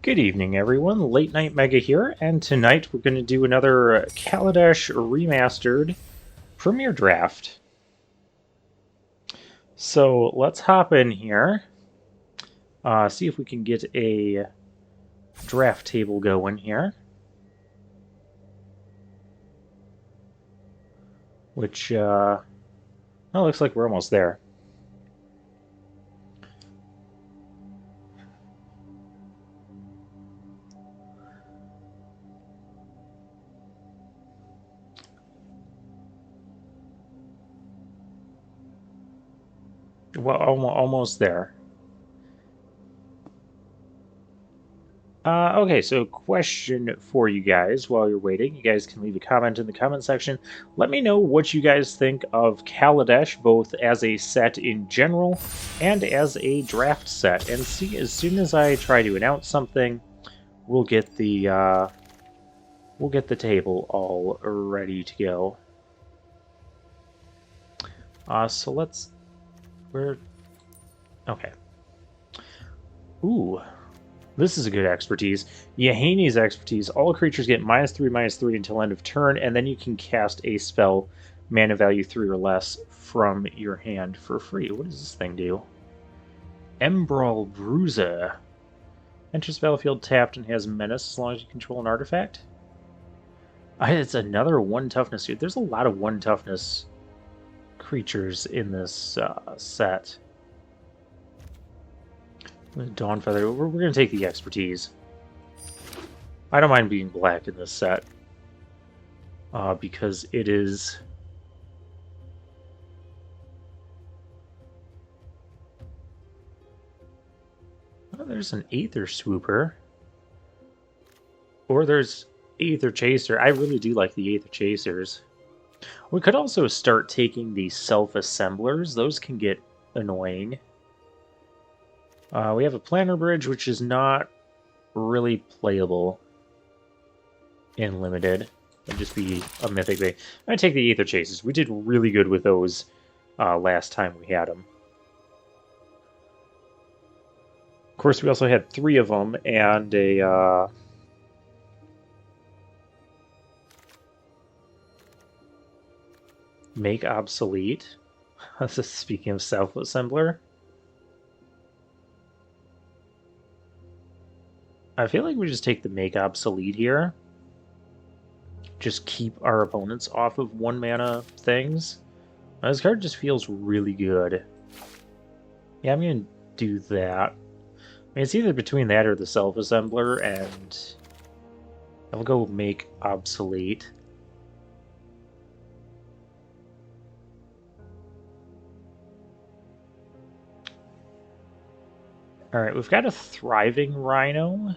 Good evening, everyone. Late Night Mega here, and tonight we're going to do another Kaladesh Remastered Premiere Draft. So let's hop in here, see if we can get a draft table going here. Which, oh, looks like we're almost there. Well, almost there. Okay, so question for you guys while you're waiting. You guys can leave a comment in the comment section. Let me know what you guys think of Kaladesh, both as a set in general and as a draft set. And see, as soon as I try to announce something, we'll get the table all ready to go. So let's okay. Ooh. This is a good expertise. Yahane's expertise. All creatures get -3/-3 until end of turn, and then you can cast a spell, mana value 3 or less, from your hand for free. What does this thing do? Embral Bruiser. Enters battlefield tapped and has menace as long as you control an artifact. It's another 1 toughness here. There's a lot of 1 toughness creatures in this set. Dawn Feather. We're going to take the expertise. I don't mind being black in this set. Because it is... Oh, there's an Aether Swooper. Or there's Aether Chaser. I really do like the Aether Chasers. We could also start taking the Self-Assemblers. Those can get annoying. We have a Planner Bridge, which is not really playable in Limited. It'd just be a Mythic bait. I'm going to take the Aether Chasers. We did really good with those last time we had them. Of course, we also had 3 of them and a... Make obsolete. Speaking of Self-Assembler. I feel like we just take the Make Obsolete here. Just keep our opponents off of 1 mana things. This card just feels really good. Yeah, I'm going to do that. I mean, it's either between that or the Self-Assembler, and I'll go Make Obsolete. Alright, we've got a Thriving Rhino.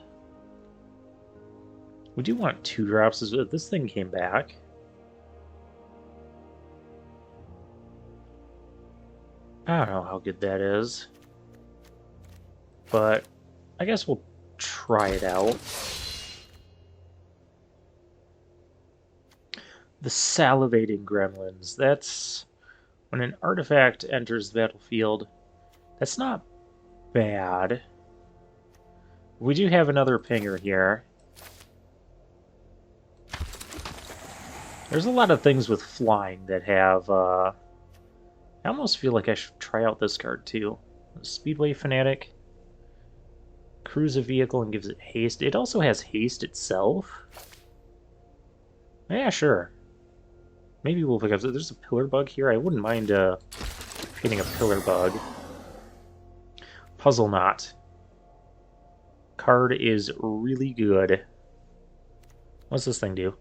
We do want 2 drops as well. This thing came back. I don't know how good that is. But I guess we'll try it out. The Salivating Gremlins. That's when an artifact enters the battlefield. That's not bad. We do have another pinger here. There's a lot of things with flying that have, I almost feel like I should try out this card too. Speedway Fanatic. Cruise a vehicle and gives it haste. It also has haste itself. Yeah, sure. Maybe we'll pick up... There's a Pillar Bug here. I wouldn't mind getting a Pillar Bug. Puzzle Knot. Card is really good. What's this thing do?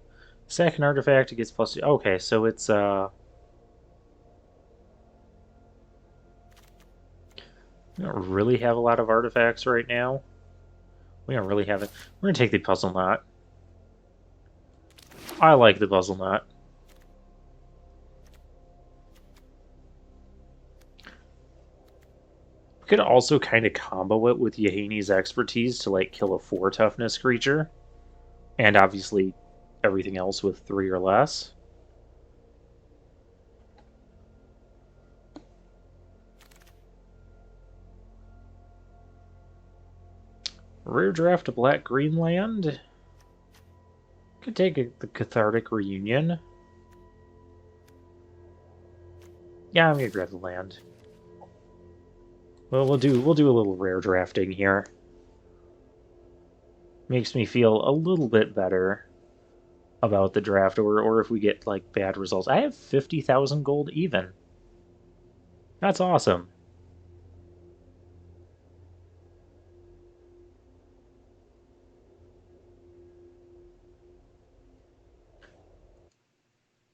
Sack an artifact, it gets +2. Okay, so it's we don't really have a lot of artifacts right now. We don't really have it. We're gonna take the Puzzle Knot. I like the Puzzle Knot. We could also kind of combo it with Yahane's expertise to like kill a 4 toughness creature. And obviously everything else with 3 or less. Rare draft a black-green land. Could take the Cathartic Reunion. Yeah, I'm gonna grab the land. Well, we'll do a little rare drafting here. Makes me feel a little bit better about the draft, or if we get like bad results. I have 50,000 gold even. That's awesome.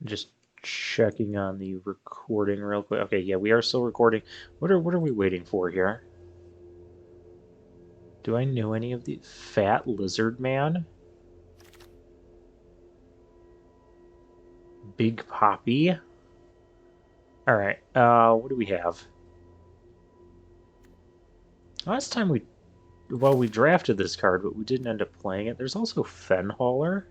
Just checking on the recording real quick. Okay, yeah, we are still recording. What are we waiting for here? Do I know any of the Fat Lizard Man? Big Poppy? Alright, what do we have? Last time we drafted this card, but we didn't end up playing it. There's also Fenhauler.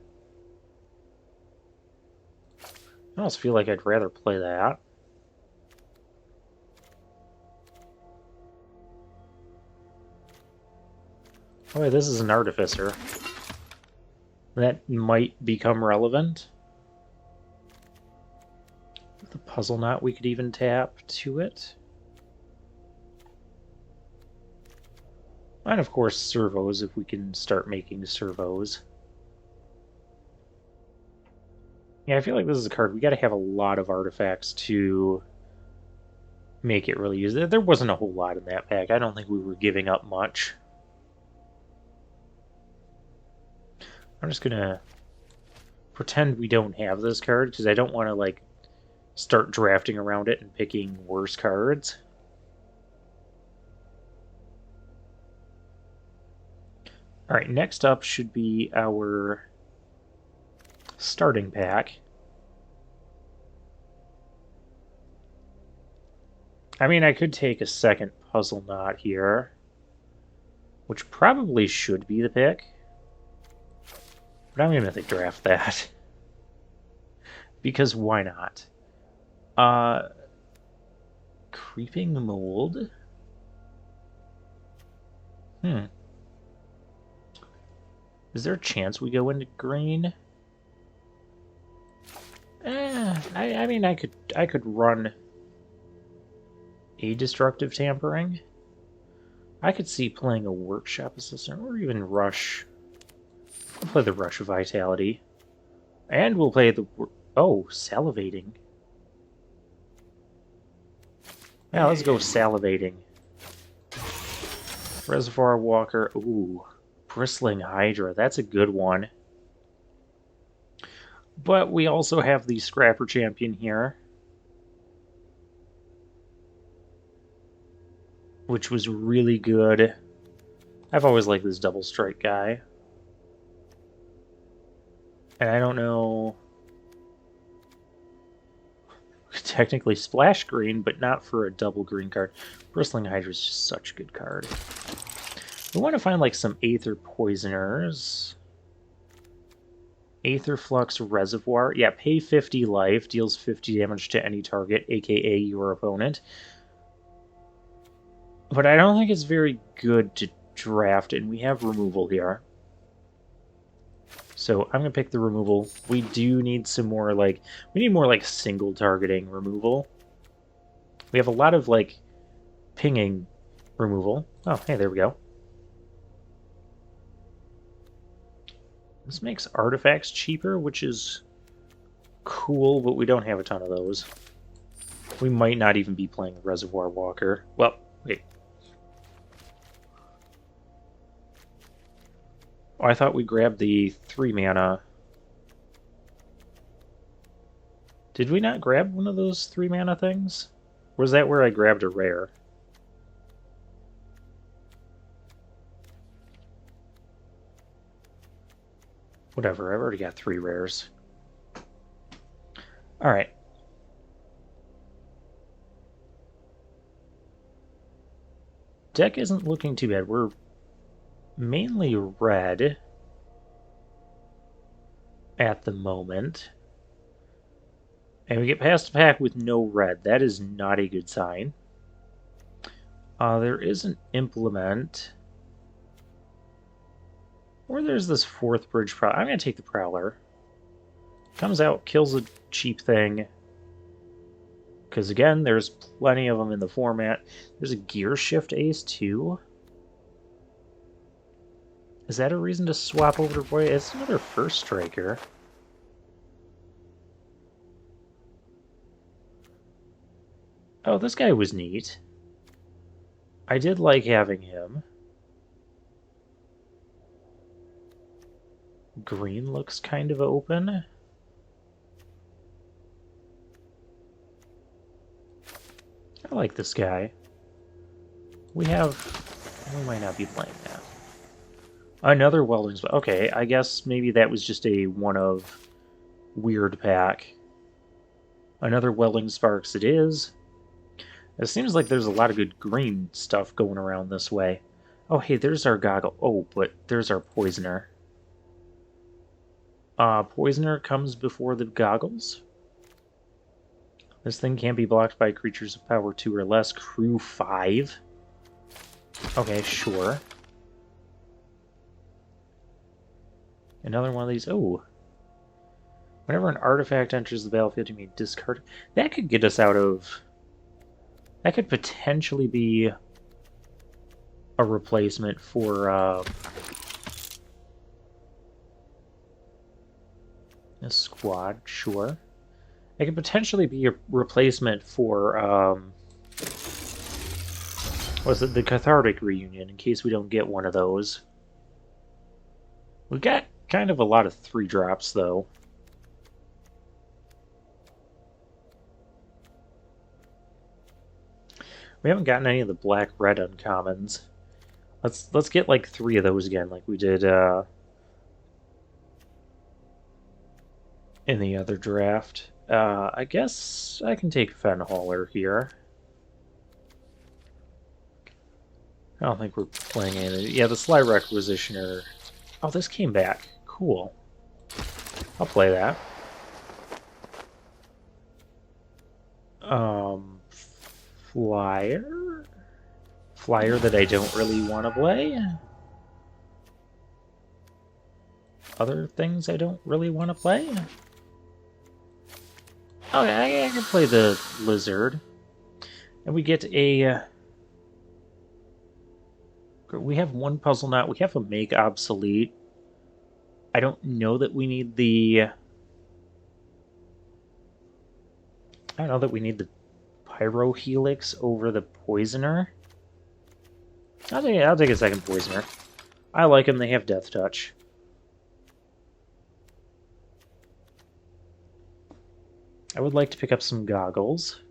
I almost feel like I'd rather play that. Oh, wait, this is an Artificer. That might become relevant. The Puzzle Knot, we could even tap to it. And of course, servos, if we can start making servos. Yeah, I feel like this is a card we gotta have a lot of artifacts to make it really useful. There wasn't a whole lot in that pack. I don't think we were giving up much. I'm just gonna pretend we don't have this card, because I don't want to, like, start drafting around it and picking worse cards. Alright, next up should be our starting pack. I mean, I could take a second Puzzle Knot here, which probably should be the pick. But I'm going to draft that. Because why not? Creeping Mold? Is there a chance we go into green? I mean, I could run a Destructive Tampering. I could see playing a Workshop Assistant, or even Rush. We'll play the Rush of Vitality. And we'll play the... Oh, Salivating. Yeah, let's go Salivating. Reservoir Walker. Ooh. Bristling Hydra. That's a good one. But we also have the Scrapper Champion here, which was really good. I've always liked this Double Strike guy. And I don't know... Technically Splash Green, but not for a double green card. Bristling Hydra is just such a good card. We want to find like some Aether Poisoners. Aether Flux Reservoir. Yeah, pay 50 life, deals 50 damage to any target, aka your opponent. But I don't think it's very good to draft, and we have removal here. So I'm going to pick the removal. We do need some more, like... We need more, like, single targeting removal. We have a lot of, like, pinging removal. Oh, hey, there we go. This makes artifacts cheaper, which is cool, but we don't have a ton of those. We might not even be playing Reservoir Walker. Well, wait. Oh, I thought we grabbed the 3 mana. Did we not grab one of those 3 mana things? Or was that where I grabbed a rare? Whatever, I've already got 3 rares. Alright. Deck isn't looking too bad. We're mainly red at the moment. And we get past a pack with no red. That is not a good sign. There is an implement. Or there's this fourth bridge Prowler. I'm going to take the Prowler. Comes out, kills a cheap thing. Because again, there's plenty of them in the format. There's a Gear Shift Ace too. Is that a reason to swap over to Boy? It's another First Striker. Oh, this guy was neat. I did like having him. Green looks kind of open. I like this guy. We might not be playing that. Another welding spell. Okay, I guess maybe that was just a one of weird pack. Another welding sparks it is. It seems like there's a lot of good green stuff going around this way. Oh, hey, there's our goggle. Oh, but there's our poisoner. Poisoner comes before the goggles. This thing can't be blocked by creatures of power 2 or less. Crew 5. Okay, sure. Another one of these. Oh. Whenever an artifact enters the battlefield, you may discard. That could get us out of... That could potentially be a replacement for a squad, sure. It could potentially be a replacement for was it the Cathartic Reunion, in case we don't get one of those. We got kind of a lot of 3-drops, though. We haven't gotten any of the black-red uncommons. Let's get like 3 of those again, like we did in the other draft. I guess I can take Fenhauler here. I don't think we're playing any. Yeah, the Sly Requisitioner. Oh, this came back. Cool. I'll play that. Flyer? Flyer that I don't really want to play? Other things I don't really want to play? Okay, I can play the Lizard. And we get a... we have one Puzzle Knot. We have a Make Obsolete. I don't know that we need the... I don't know that we need the Pyro Helix over the Poisoner. I'll take a second Poisoner. I like them. They have Death Touch. I would like to pick up some goggles.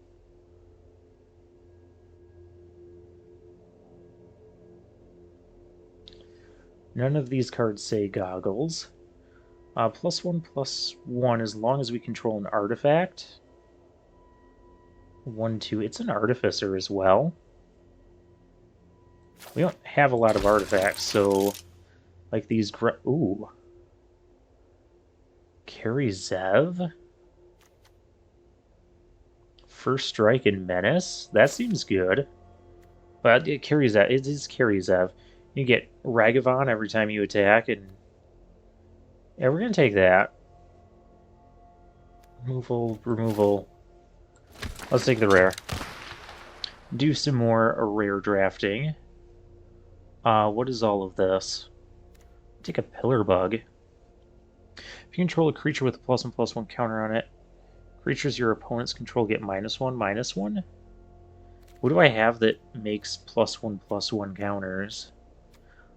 None of these cards say goggles. +1/+1 as long as we control an artifact. 1/2. It's an Artificer as well. We don't have a lot of artifacts, so like these. Ooh. Carry Zev. First Strike and Menace. That seems good. But it carries that. It is Carry Zev. You get Ragavan every time you attack, and yeah, we're gonna take that. Removal. Let's take the rare. Do some more rare drafting. What is all of this? Take a Pillar Bug. If you control a creature with a +1/+1 counter on it, creatures your opponents control get -1/-1. What do I have that makes +1/+1 counters?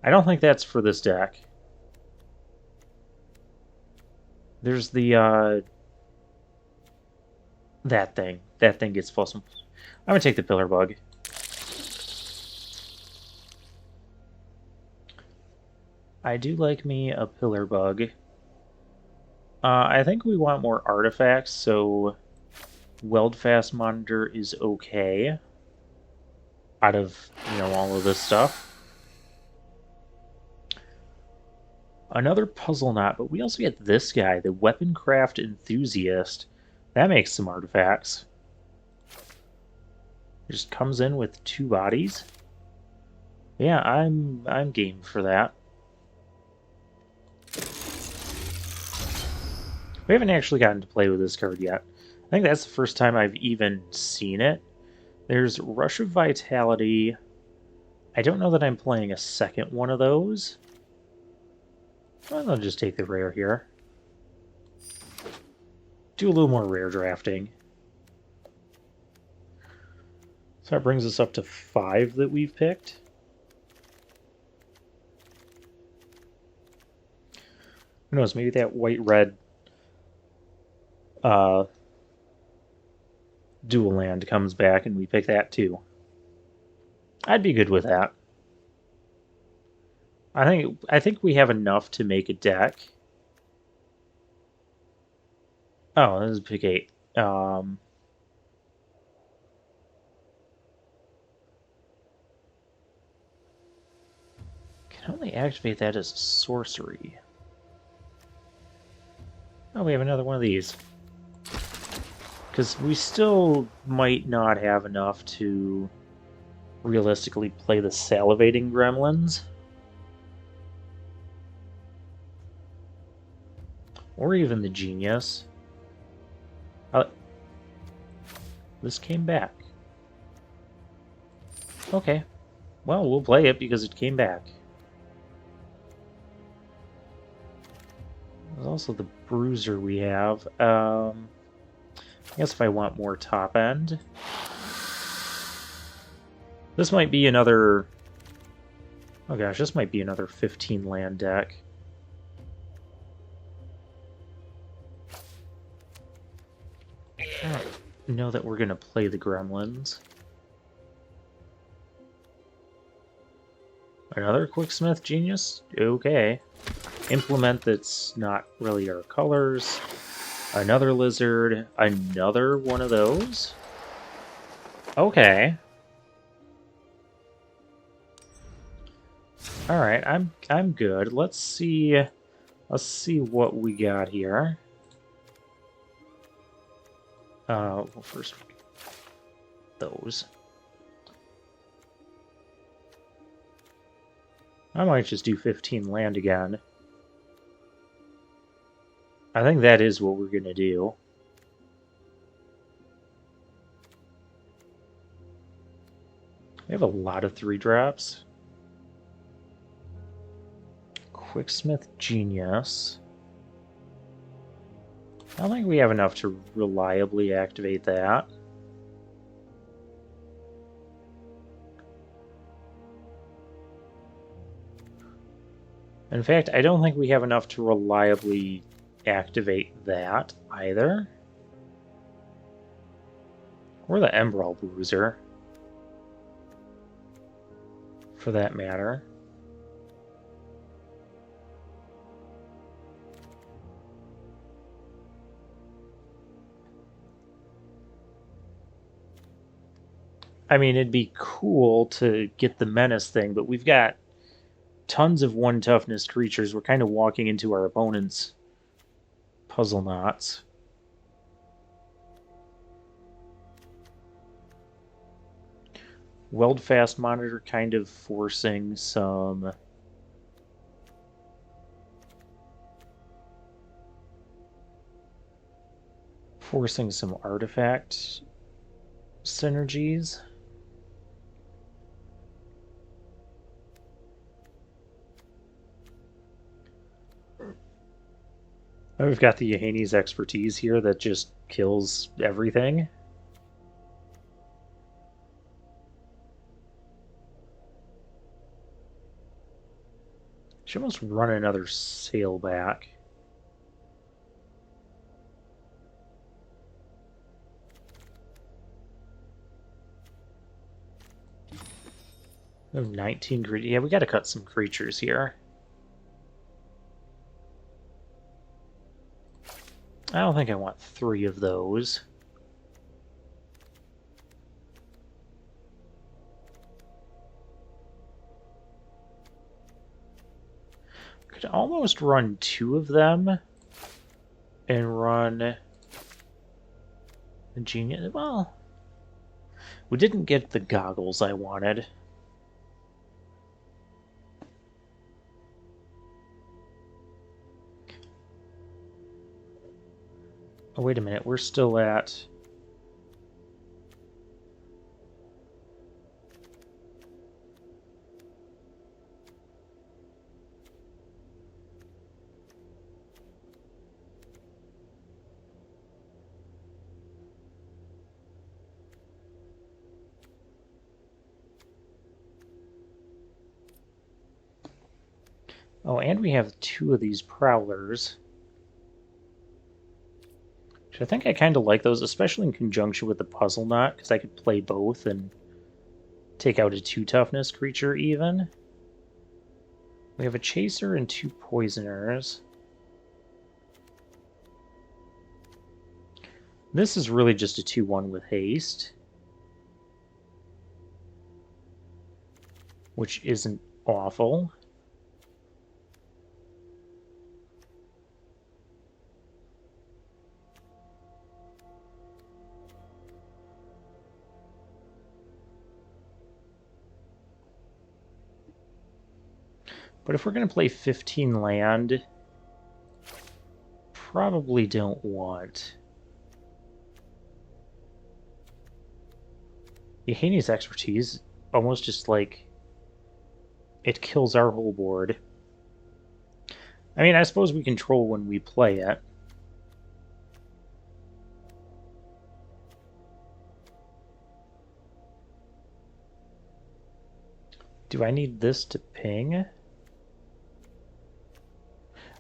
I don't think that's for this deck. There's the, that thing. That thing gets +1/+1. I'm gonna take the Pillar Bug. I do like me a Pillar Bug. I think we want more artifacts, so Weldfast Monitor is okay. Out of, all of this stuff. Another Puzzle Knot, but we also get this guy, the Weaponcraft Enthusiast. That makes some artifacts. It just comes in with 2 bodies. Yeah, I'm game for that. We haven't actually gotten to play with this card yet. I think that's the first time I've even seen it. There's Rush of Vitality. I don't know that I'm playing a second one of those. Well, I'll just take the rare here. Do a little more rare drafting. So that brings us up to 5 that we've picked. Who knows, maybe that white-red dual land comes back and we pick that too. I'd be good with that. I think we have enough to make a deck. Oh, this is pick 8. Can only activate that as a sorcery. Oh, we have another one of these. Because we still might not have enough to realistically play the Salivating Gremlins. Or even the Genius. This came back. Okay. Well, we'll play it because it came back. There's also the Bruiser we have. I guess if I want more top end. This might be another... Oh gosh, this might be another 15 land deck. I don't know that we're going to play the Gremlins. Another Quicksmith Genius? Okay. Implement that's not really our colors. Another Lizard. Another one of those? Okay. Alright, I'm good. Let's see what we got here. Well, first those. I might just do 15 land again. I think that is what we're gonna do. We have a lot of 3-drops. Quicksmith Genius. I don't think we have enough to reliably activate that. In fact, I don't think we have enough to reliably activate that either. Or the Emerald Bruiser, for that matter. I mean, it'd be cool to get the Menace thing, but we've got tons of 1 toughness creatures. We're kind of walking into our opponent's puzzle knots. Weldfast Monitor kind of forcing some... artifact synergies. We've got the Yahane's expertise here that just kills everything. Should almost run another Sailback. Oh, 19 greedy. Yeah, we got to cut some creatures here. I don't think I want 3 of those. Could almost run 2 of them and run a Genius. Well, we didn't get the goggles I wanted. Oh, wait a minute, we're still at... Oh, and we have 2 of these prowlers. Which I think I kind of like those, especially in conjunction with the puzzle knot, because I could play both and take out a 2 toughness creature even. We have a chaser and 2 poisoners. This is really just a 2/1 with haste, which isn't awful. But if we're going to play 15 land, probably don't want. Yahane's expertise almost just like it kills our whole board. I mean, I suppose we control when we play it. Do I need this to ping?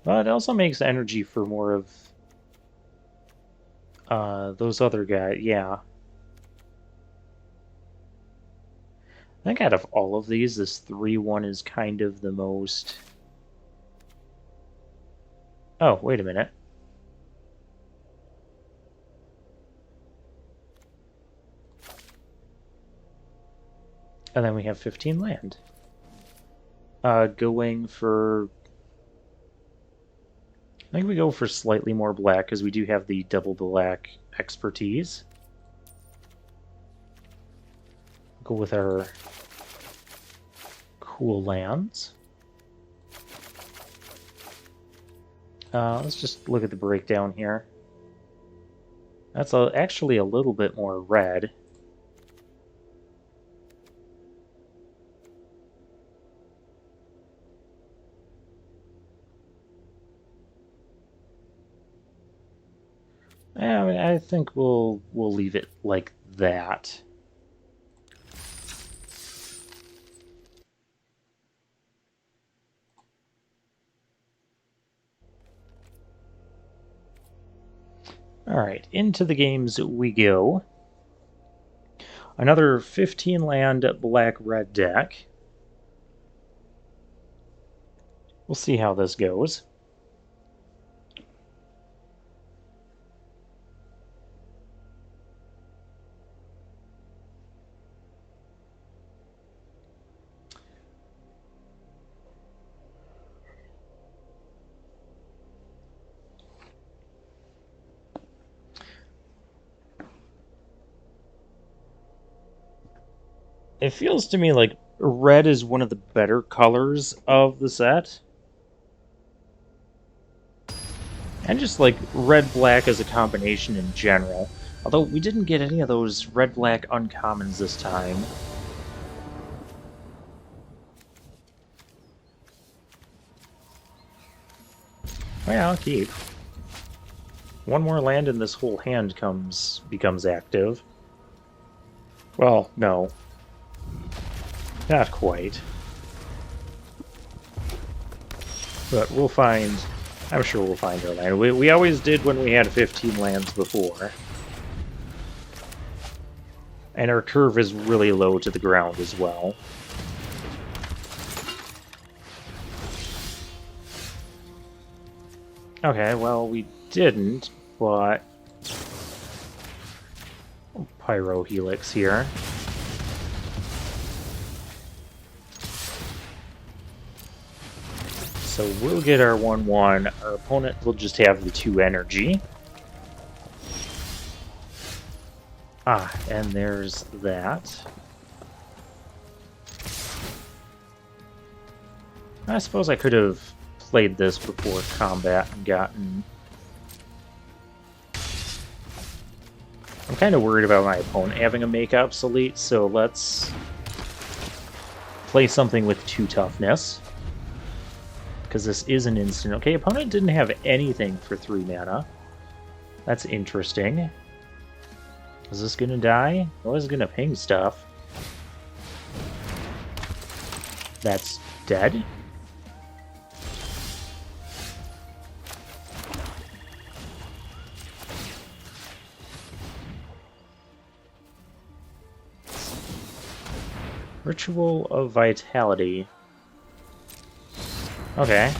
Well, it also makes energy for more of those other guys. Yeah. I think out of all of these, this 3/1 is kind of the most... Oh, wait a minute. And then we have 15 land. Going for... I think we go for slightly more black, because we do have the double black expertise. Go with our cool lands. Let's just look at the breakdown here. That's actually a little bit more red. Yeah, I mean, I think we'll leave it like that. Alright, into the games we go. Another 15 land black-red deck. We'll see how this goes. It feels to me like red is one of the better colors of the set. And just like red-black as a combination in general. Although we didn't get any of those red-black uncommons this time. Well, I'll keep. One more land and this whole hand becomes active. Well, no. Not quite. But we'll find... I'm sure we'll find our land. We always did when we had 15 lands before. And our curve is really low to the ground as well. Okay, well, we didn't, but... Pyro Helix here. So we'll get our 1/1. Our opponent will just have the 2 energy. Ah, and there's that. I suppose I could have played this before combat and gotten I'm kind of worried about my opponent having a make obsolete, so let's play something with 2 toughness. Because this is an instant. Okay, opponent didn't have anything for 3 mana. That's interesting. Is this gonna die? Oh, it's gonna ping stuff. That's dead. Ritual of Vitality. Okay.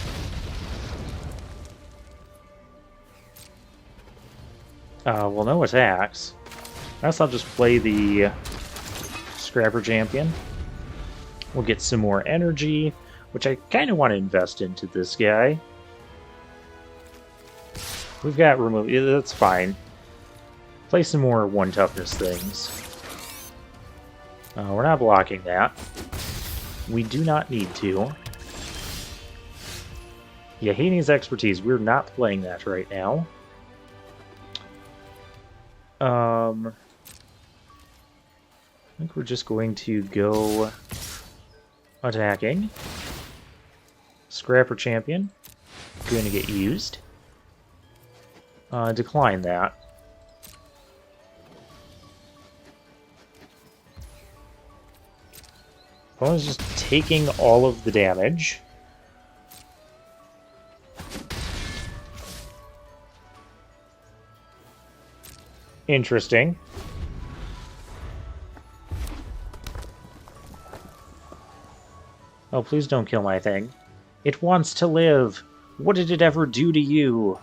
Well, no attacks. I guess I'll just play the Scrapper Champion. We'll get some more energy, which I kind of want to invest into this guy. We've got remove. Yeah, that's fine. Play some more 1 toughness things. We're not blocking that. We do not need to. Yaheini's Expertise. We're not playing that right now. I think we're just going to go attacking. Scrapper Champion. Going to get used. Decline that. Opponent's just taking all of the damage. Interesting. Oh, please don't kill my thing. It wants to live. What did it ever do to you?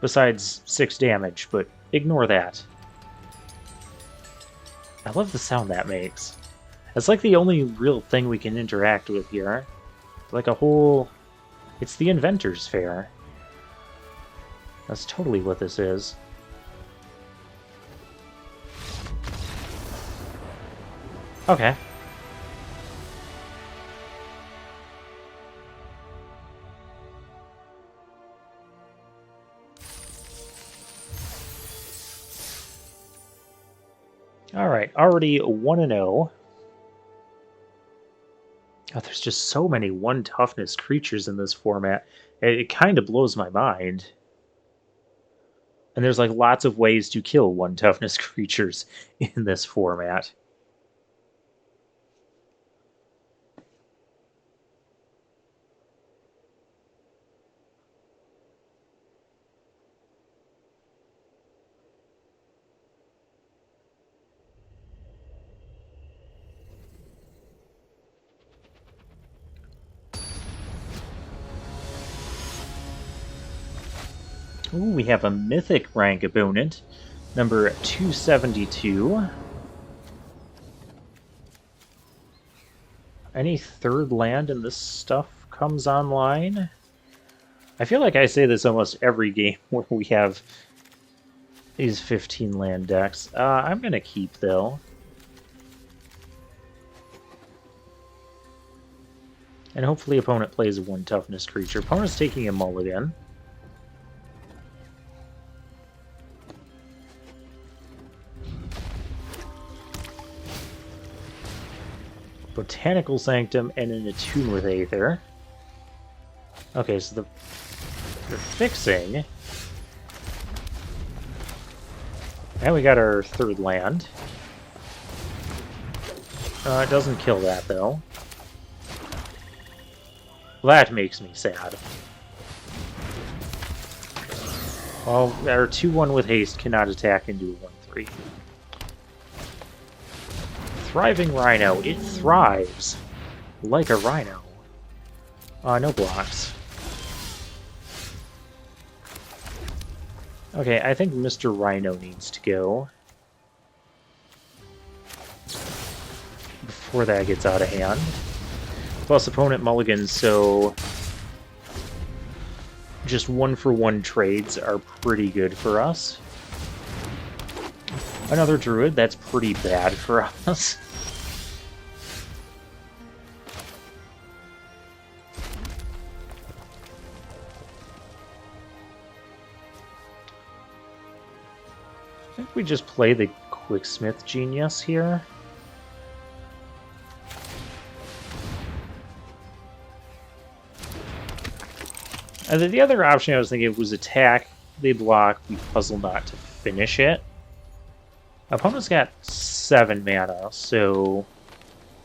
Besides 6 damage, but ignore that. I love the sound that makes. It's like the only real thing we can interact with here. Like a whole... It's the Inventor's Fair. That's totally what this is. Okay. Alright, already 1-0. Oh, there's just so many 1 toughness creatures in this format. It kind of blows my mind. And there's like lots of ways to kill 1 toughness creatures in this format. Ooh, we have a mythic rank opponent, number 272. Any 3rd land in this stuff comes online? I feel like I say this almost every game where we have these 15 land decks. I'm gonna keep, though. And hopefully opponent plays a 1 toughness creature. Opponent's taking a mulligan. Botanical Sanctum and an Attune with Aether. Okay, so they're fixing. And we got our 3rd land. It doesn't kill that, though. That makes me sad. Well, our 2-1 with haste cannot attack into a 1-3. Thriving Rhino. It thrives like a rhino. No blocks. Okay, I think Mr. Rhino needs to go. Before that gets out of hand. Plus opponent mulligans, so... just 1-for-1 trades are pretty good for us. Another druid, that's pretty bad for us. think we just play the Quicksmith Genius here. And then the other option I was thinking was attack, they block, we puzzle not to finish it. Opponent's got 7 mana, so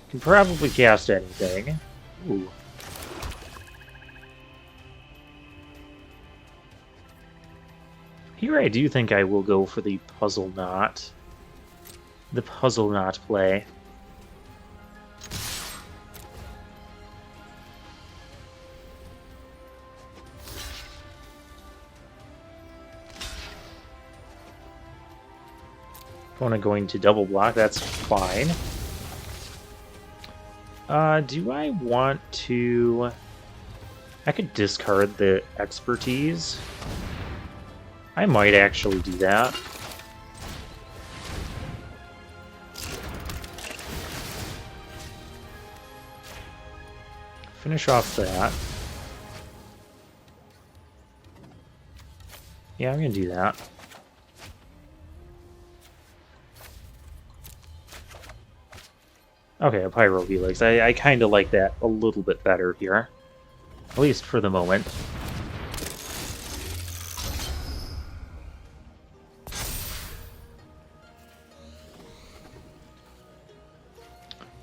can probably cast anything. Ooh. Here I do think I will go for the puzzle knot. The puzzle knot play. Opponent going to double block, that's fine. Do I want to... I could discard the expertise. I might actually do that. Finish off that. Yeah, I'm gonna do that. Okay, a Pyro Helix. I kind of like that a little bit better here. At least for the moment.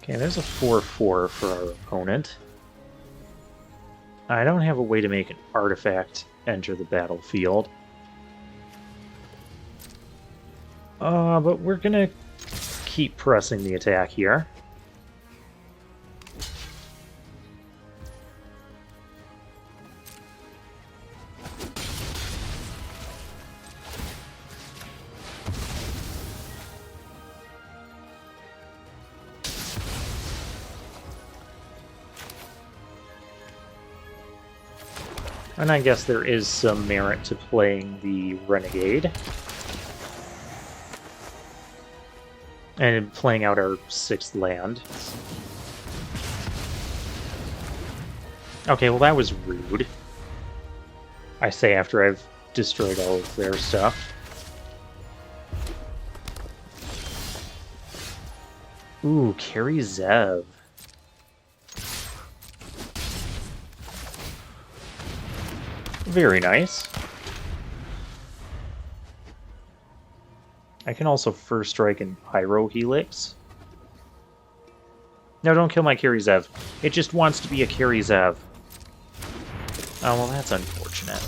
Okay, there's a 4/4 for our opponent. I don't have a way to make an artifact enter the battlefield. But we're gonna keep pressing the attack here. And I guess there is some merit to playing the Renegade. And playing out our 6th land. Okay, well that was rude. I say after I've destroyed all of their stuff. Ooh, carry Zev. Very nice. I can also First Strike and Pyro Helix. No, don't kill my Carry Zev. It just wants to be a Carry Zev. Oh, well, that's unfortunate.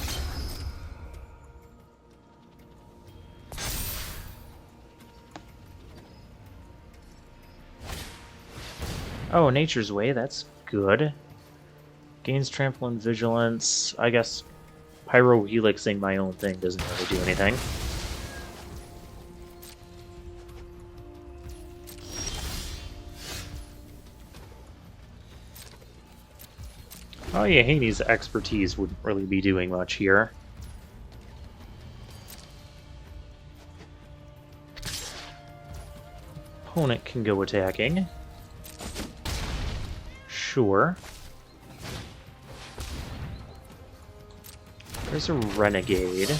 Oh, Nature's Way, that's good. Gains Trample and Vigilance. I guess Pyro Helixing my own thing doesn't really do anything. Oh yeah, Haney's expertise wouldn't really be doing much here. Opponent can go attacking. Sure. There's a Renegade.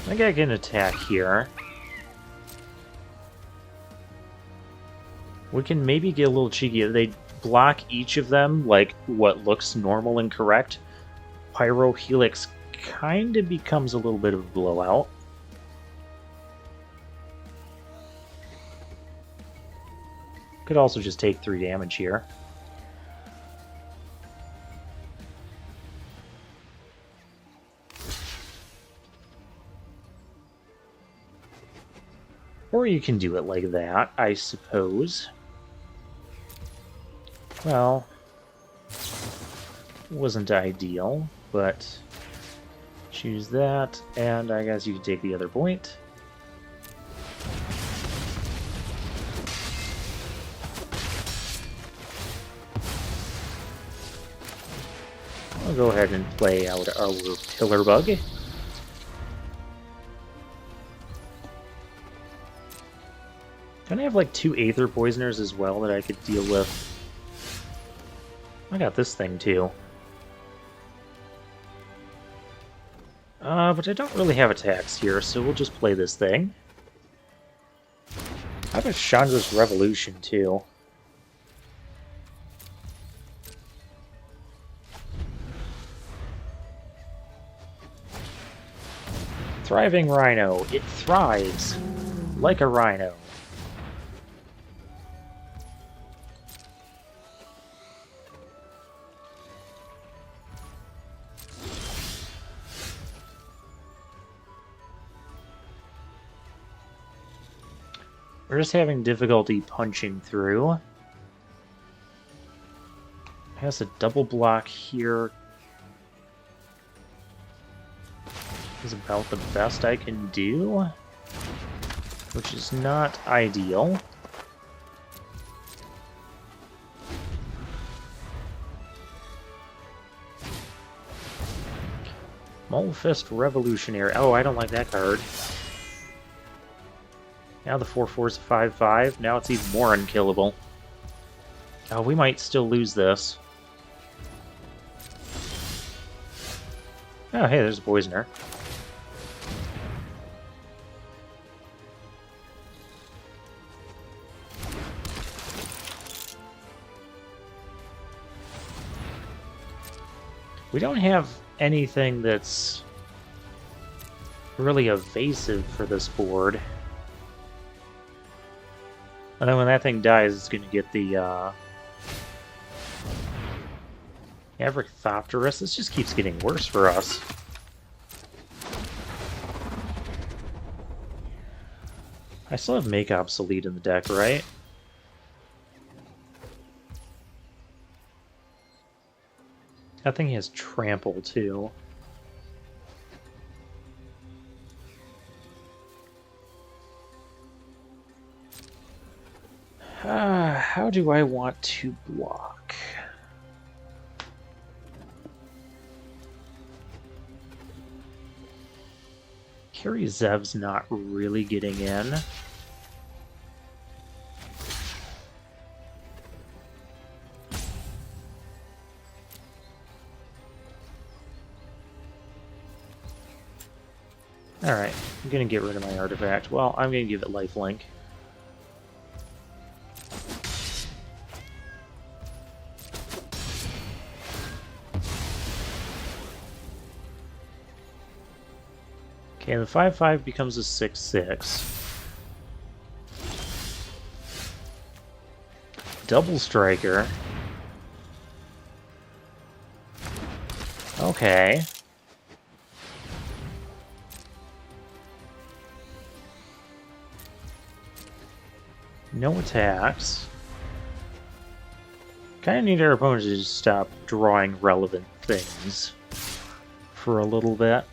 I think I can attack here. We can maybe get a little cheeky. They block each of them like what looks normal and correct. Pyro Helix kind of becomes a little bit of a blowout. Could also just take 3 damage here. Or you can do it like that, I suppose. Well, wasn't ideal, but choose that, and I guess you can take the other point. I'll go ahead and play out our Pillar Bug. Don't I have like 2 Aether Poisoners as well that I could deal with? I got this thing too. But I don't really have attacks here, so we'll just play this thing. I have a Chandra's Revolution too. Thriving Rhino. It thrives like a rhino. We're just having difficulty punching through. It has a double block here. Is about the best I can do, which is not ideal. Molefist Revolutionary. Oh, I don't like that card. Now the 4/4 is a 5/5. Now it's even more unkillable. Oh, we might still lose this. Oh, hey, there's a Poisoner. We don't have anything that's really evasive for this board. And then when that thing dies, it's going to get the Avricthopterus. This just keeps getting worse for us. I still have Make Obsolete in the deck, right? That thing has Trample, too. How do I want to block? Carry Zev's not really getting in. Alright, I'm gonna get rid of my artifact. Well, I'm gonna give it lifelink. Okay, the 5/5 becomes a 6/6. Double Striker. Okay. No attacks. Kinda need our opponents to just stop drawing relevant things for a little bit.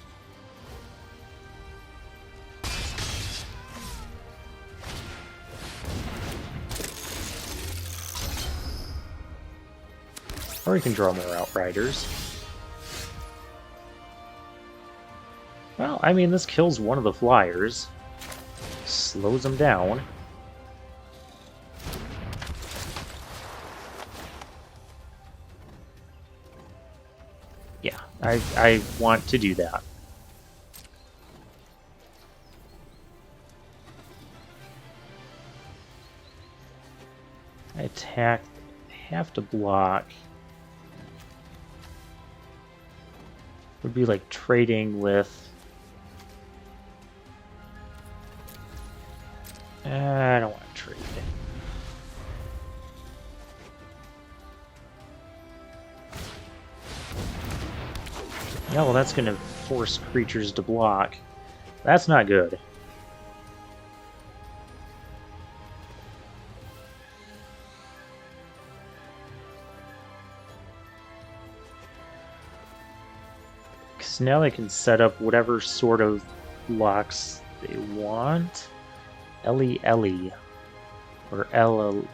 Or we can draw more Outriders. Well, I mean, this kills one of the flyers. Slows them down. Yeah, I want to do that. I attack, have to block. Would be like trading with... I don't want to trade. Yeah, well, that's going to force creatures to block. That's not good. Because now they can set up whatever sort of blocks they want. Ellie. Or LL.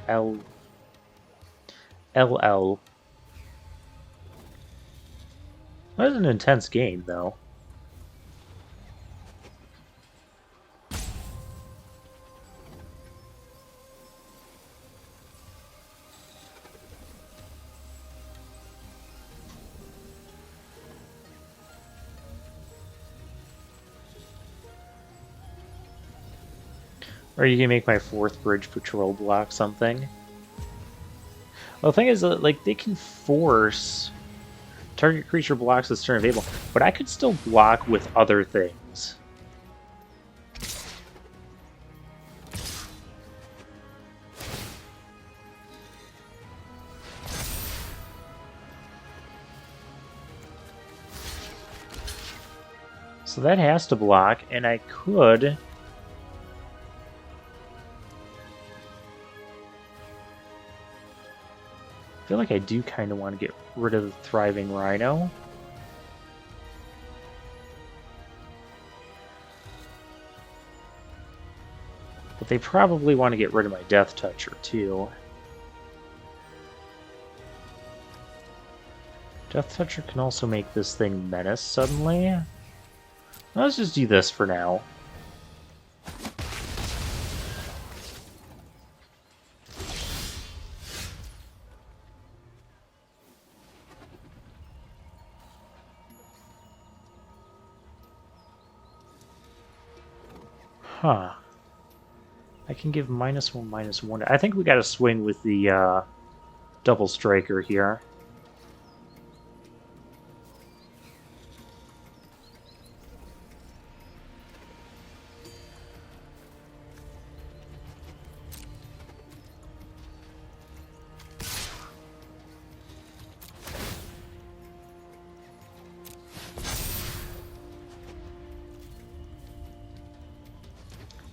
That was an intense game, though. Or you can make my 4th bridge patrol block something. Well, the thing is, like, they can force target creature blocks this turn available, but I could still block with other things. So that has to block, and I could... I feel like I do kind of want to get rid of the Thriving Rhino. But they probably want to get rid of my Death Toucher, too. Death Toucher can also make this thing menace suddenly. Let's just do this for now. Huh. I can give -1/-1. I think we got to swing with the double striker here.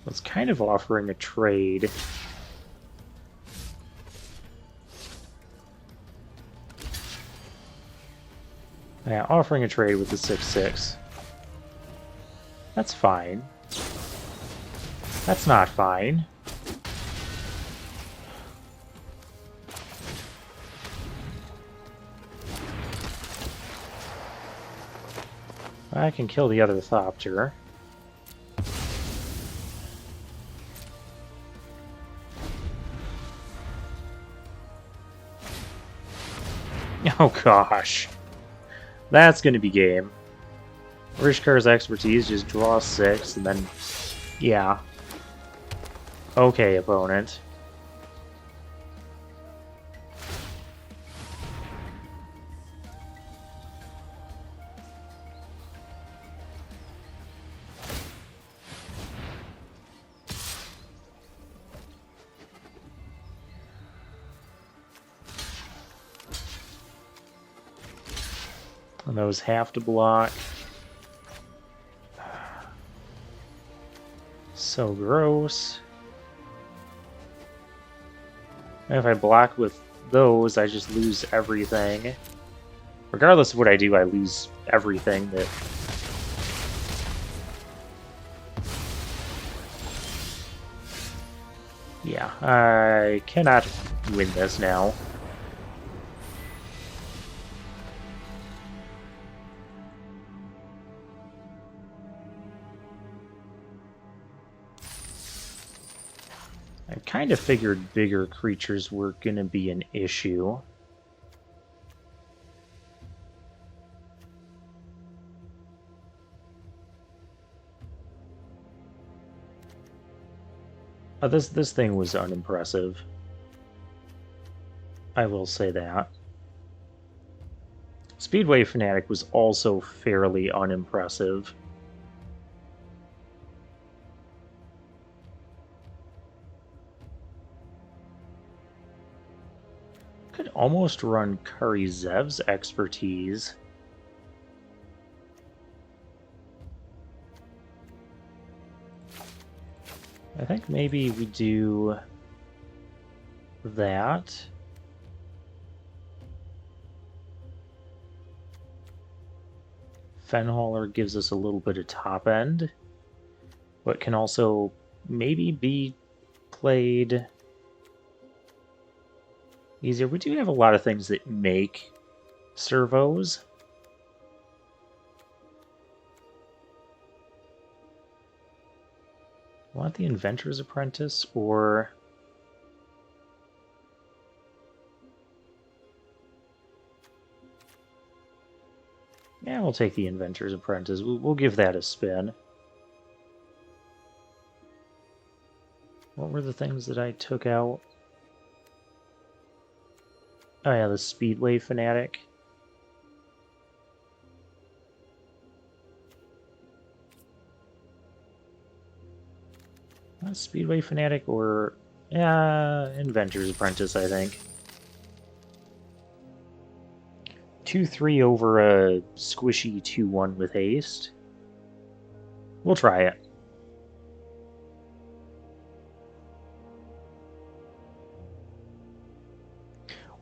It's kind of offering a trade. Yeah, offering a trade with the 6/6. That's fine. That's not fine. I can kill the other Thopter. Oh gosh. That's gonna be game. Rishkar's expertise, just draw 6 and then... yeah. Okay, opponent. And those have to block. So gross. And if I block with those, I just lose everything. Regardless of what I do, I lose everything that... yeah, I cannot win this now. I kind of figured bigger creatures were going to be an issue. This thing was unimpressive. I will say that. Speedway Fanatic was also fairly unimpressive. Could almost run Karizev's expertise. I think maybe we do that. Fenhauler gives us a little bit of top end, but can also maybe be played easier. We do have a lot of things that make servos. Want the Inventor's Apprentice or... yeah, we'll take the Inventor's Apprentice. We'll give that a spin. What were the things that I took out? Oh yeah, the Speedway Fanatic. Speedway Fanatic or Inventor's Apprentice, I think. 2-3 over a squishy 2-1 with haste. We'll try it.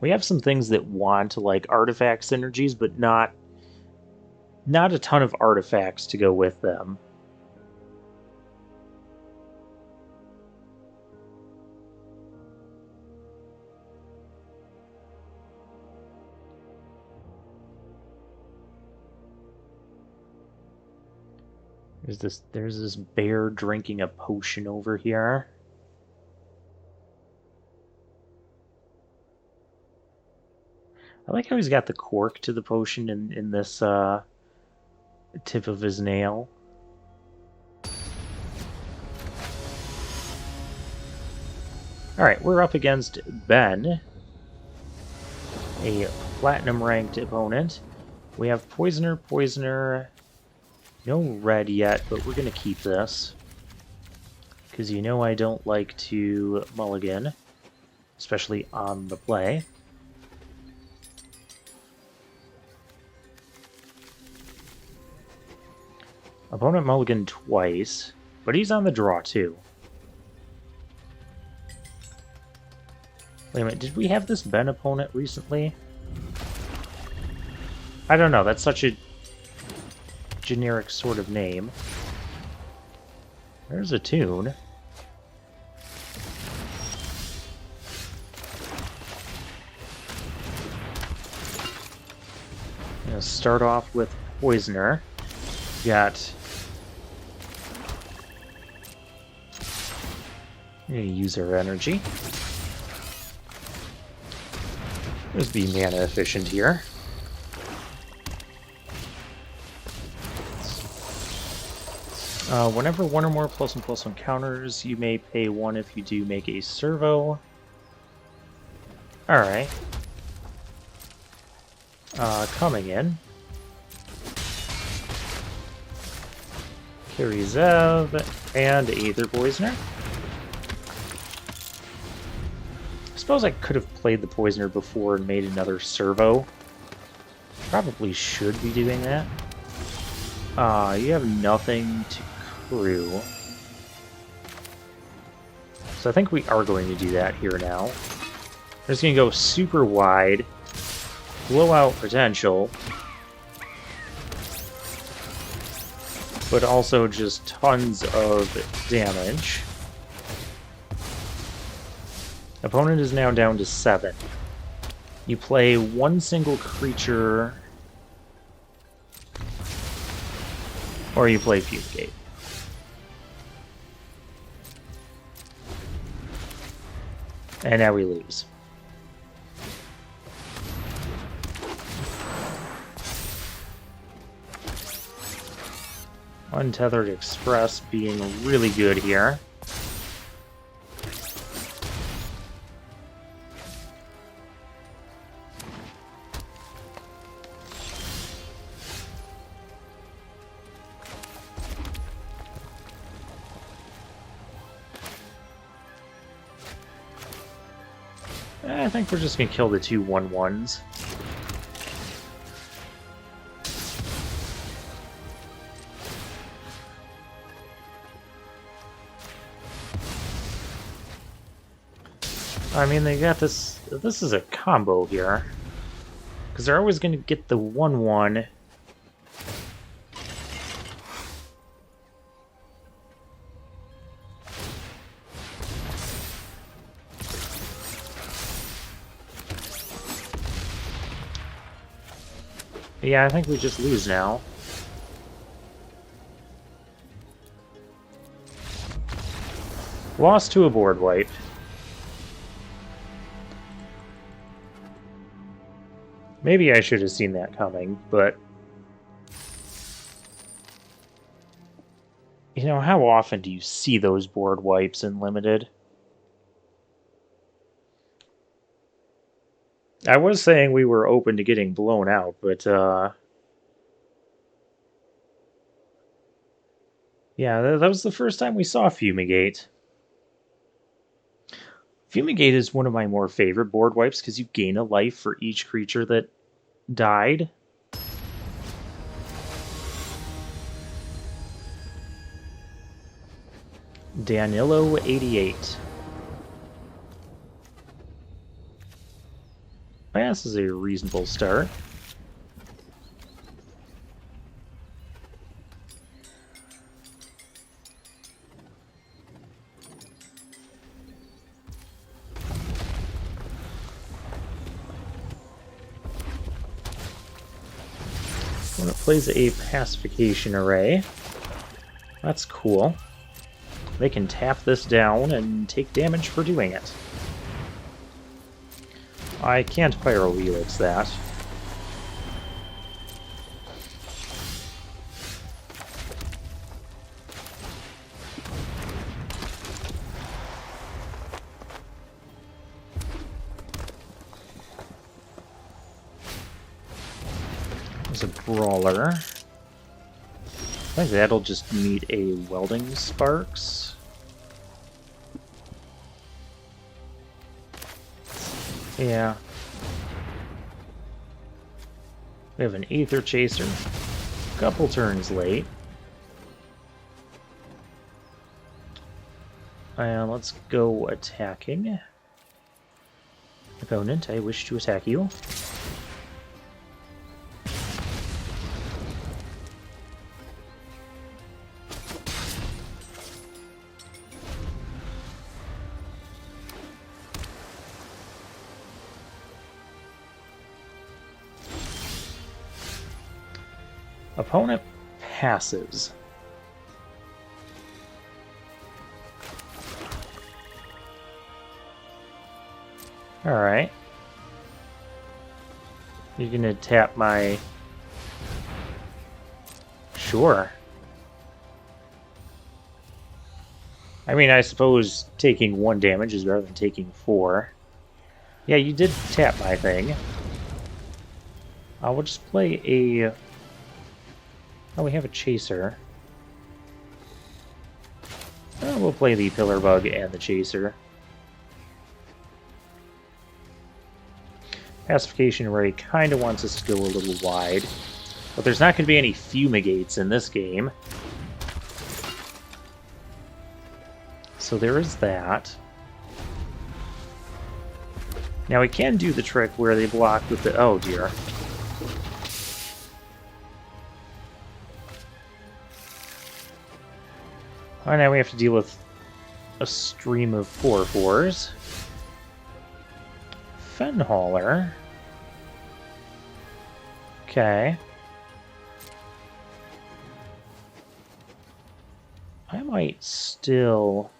We have some things that want like artifact synergies, but not a ton of artifacts to go with them. There's this bear drinking a potion over here. I like how he's got the cork to the potion in this tip of his nail. Alright, we're up against Ben, a platinum-ranked opponent. We have Poisoner, Poisoner, no red yet, but we're going to keep this. Because you know I don't like to mulligan, especially on the play. Opponent mulligan twice, but he's on the draw too. Wait a minute, did we have this Ben opponent recently? I don't know, that's such a generic sort of name. There's a tune. I'm gonna start off with Poisoner. Got... I'm gonna use our energy. Let's be mana efficient here. Whenever one or more +1/+1 counters, you may pay 1 if you do make a servo. Alright. Coming in. Carry Zev and Aether Poisoner. I suppose I could have played the Poisoner before and made another servo. Probably should be doing that. You have nothing to crew. So I think we are going to do that here now. We're just going to go super wide, blow out potential, but also just tons of damage. Opponent is now down to 7. You play one single creature, or you play Fumigate. And now we lose. Untethered Express being really good here. I think we're just going to kill the 2 1/1s. I mean, they got this... This is a combo here. Because they're always going to get the 1/1. Yeah, I think we just lose now. Lost to a board wipe. Maybe I should have seen that coming, but... You know, how often do you see those board wipes in Limited? I was saying we were open to getting blown out, but yeah, that was the first time we saw Fumigate. Fumigate is one of my more favorite board wipes because you gain a life for each creature that died. Danilo 88. This is a reasonable start. When it plays a pacification array, that's cool. They can tap this down and take damage for doing it. I can't Pyro-Helix that. There's a Brawler. I think that'll just meet a Welding Sparks. Yeah. We have an Aether Chaser. Couple turns late. And let's go attacking. Opponent, I wish to attack you. Opponent passes. Alright. You're gonna tap my... Sure. I mean, I suppose taking 1 damage is better than taking 4. Yeah, you did tap my thing. We'll just play a... Oh, we have a Chaser. We'll play the Pillar Bug and the Chaser. Pacification Array kind of wants us to go a little wide, but there's not going to be any Fumigates in this game. So there is that. Now we can do the trick where they block with the... Oh dear. Oh, now we have to deal with a stream of 4/4s. Fenhauler. Okay. I might still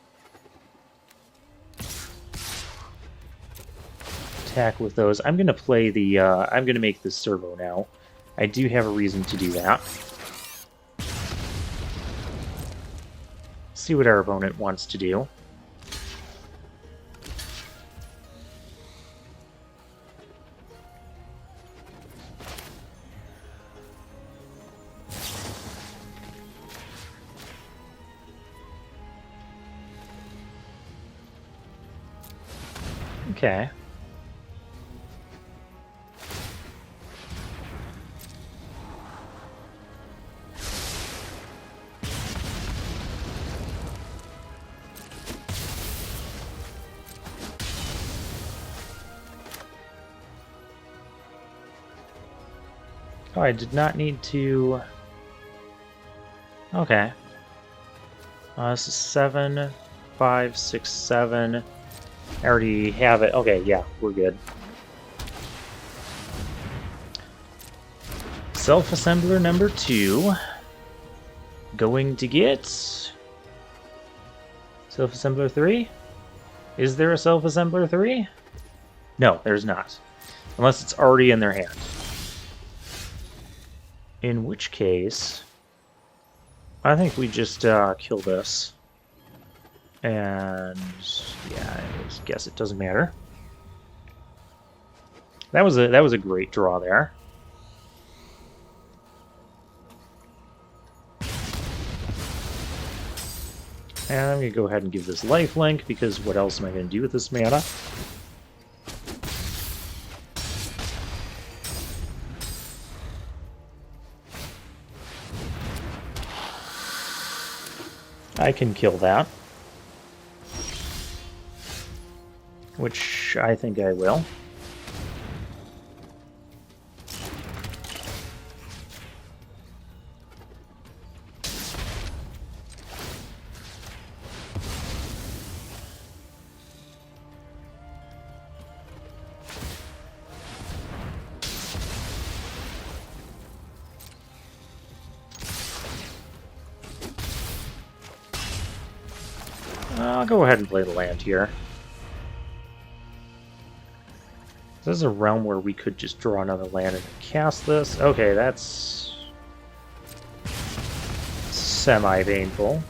attack with those. I'm gonna play the, I'm gonna make this servo now. I do have a reason to do that. See what our opponent wants to do. Okay. Oh, I did not need to... Okay. This is 7, 5, 6, 7. I already have it. Okay, yeah, we're good. Self-assembler number 2. Going to get... Self-assembler 3? Is there a self-assembler 3? No, there's not. Unless it's already in their hand. In which case, I think we just kill this. And yeah, I guess it doesn't matter. That was a great draw there. And I'm going to go ahead and give this lifelink, because what else am I going to do with this mana? I can kill that. Which I think I will. I'll go ahead and play the land here. This is a realm where we could just draw another land and cast this. Okay, that's semi-painful.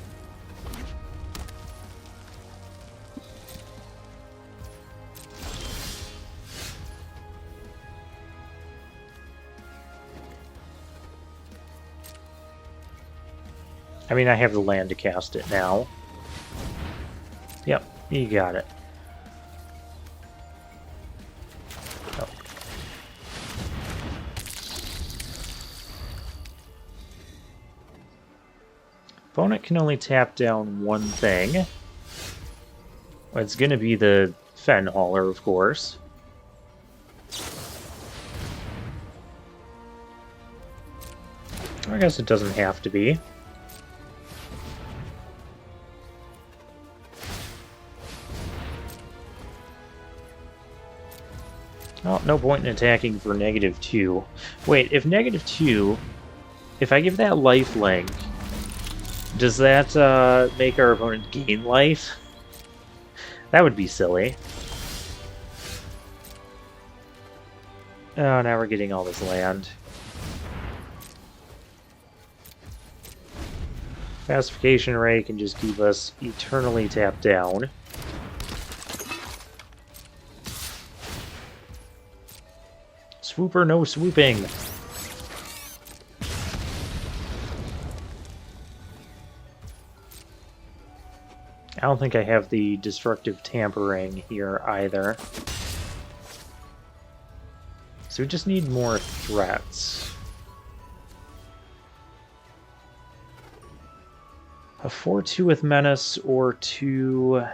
I mean, I have the land to cast it now. Yep, you got it. Oh. Opponent can only tap down one thing. Well, it's going to be the Fen Hauler, of course. I guess it doesn't have to be. Oh, no point in attacking for -2. Wait, if -2, if I give that lifelink, does that make our opponent gain life? That would be silly. Oh, now we're getting all this land. Pacification Ray can just keep us eternally tapped down. Swooper, no swooping. I don't think I have the destructive tampering here either. So we just need more threats. A 4/2 with Menace or 2...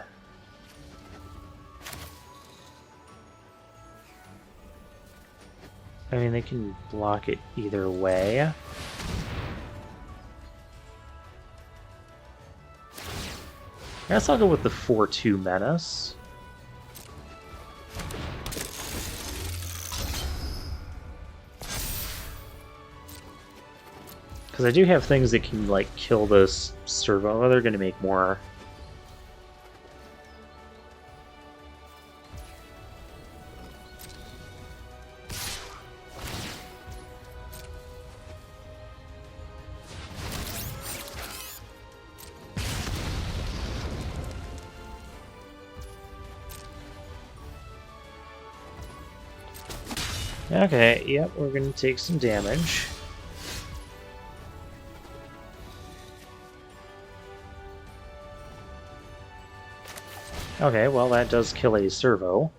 I mean, they can block it either way. I guess I'll go with the 4/2 Menace. Because I do have things that can, like, kill this servo. Oh, they're going to make more. Okay, yep, we're going to take some damage. Okay, well, that does kill a servo.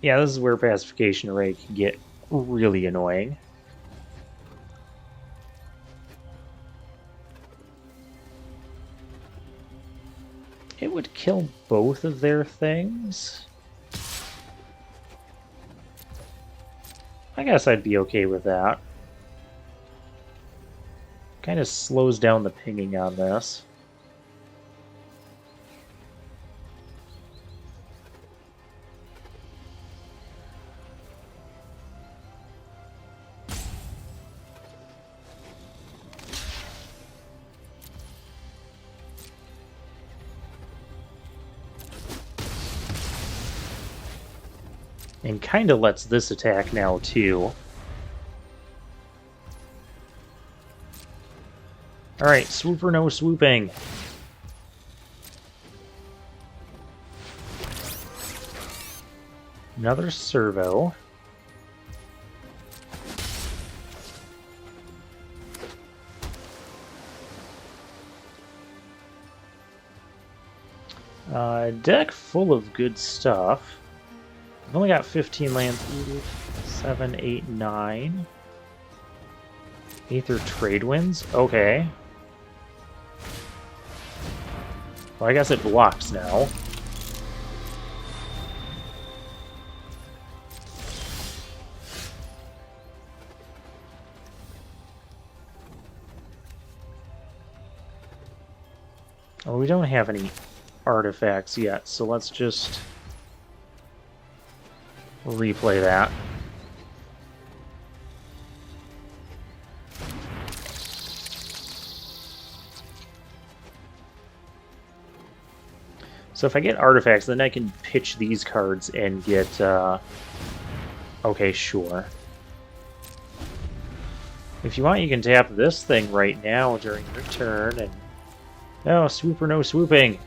Yeah, this is where Pacification Array can get really annoying. It would kill both of their things. I guess I'd be okay with that. Kind of slows down the pinging on this. And kind of lets this attack now, too. Alright, swooper no swooping. Another servo. Deck full of good stuff. I've only got 15 lands. 7, 8, 9. Aether trade winds? Okay. Well, I guess it blocks now. Oh, we don't have any artifacts yet, so let's just replay that. So if I get artifacts, then I can pitch these cards and get... Okay, sure. If you want, you can tap this thing right now during your turn, and... No, swooper, no swooping!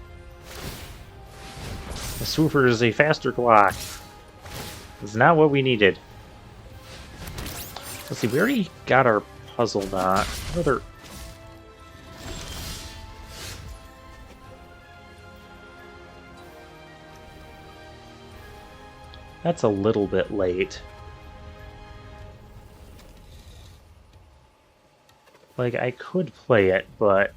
The swooper is a faster clock. It's not what we needed. Let's see, we already got our puzzle knot. What other... That's a little bit late. Like, I could play it, but...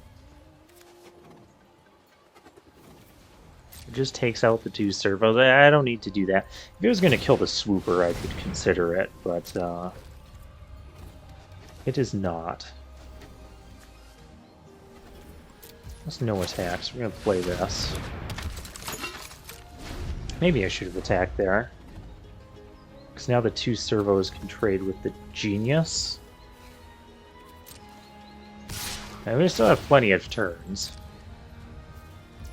It just takes out the 2 servos. I don't need to do that. If it was going to kill the swooper, I could consider it, but it is not. There's no attacks. We're going to play this. Maybe I should have attacked there. Because now the 2 servos can trade with the genius. And we still have plenty of turns.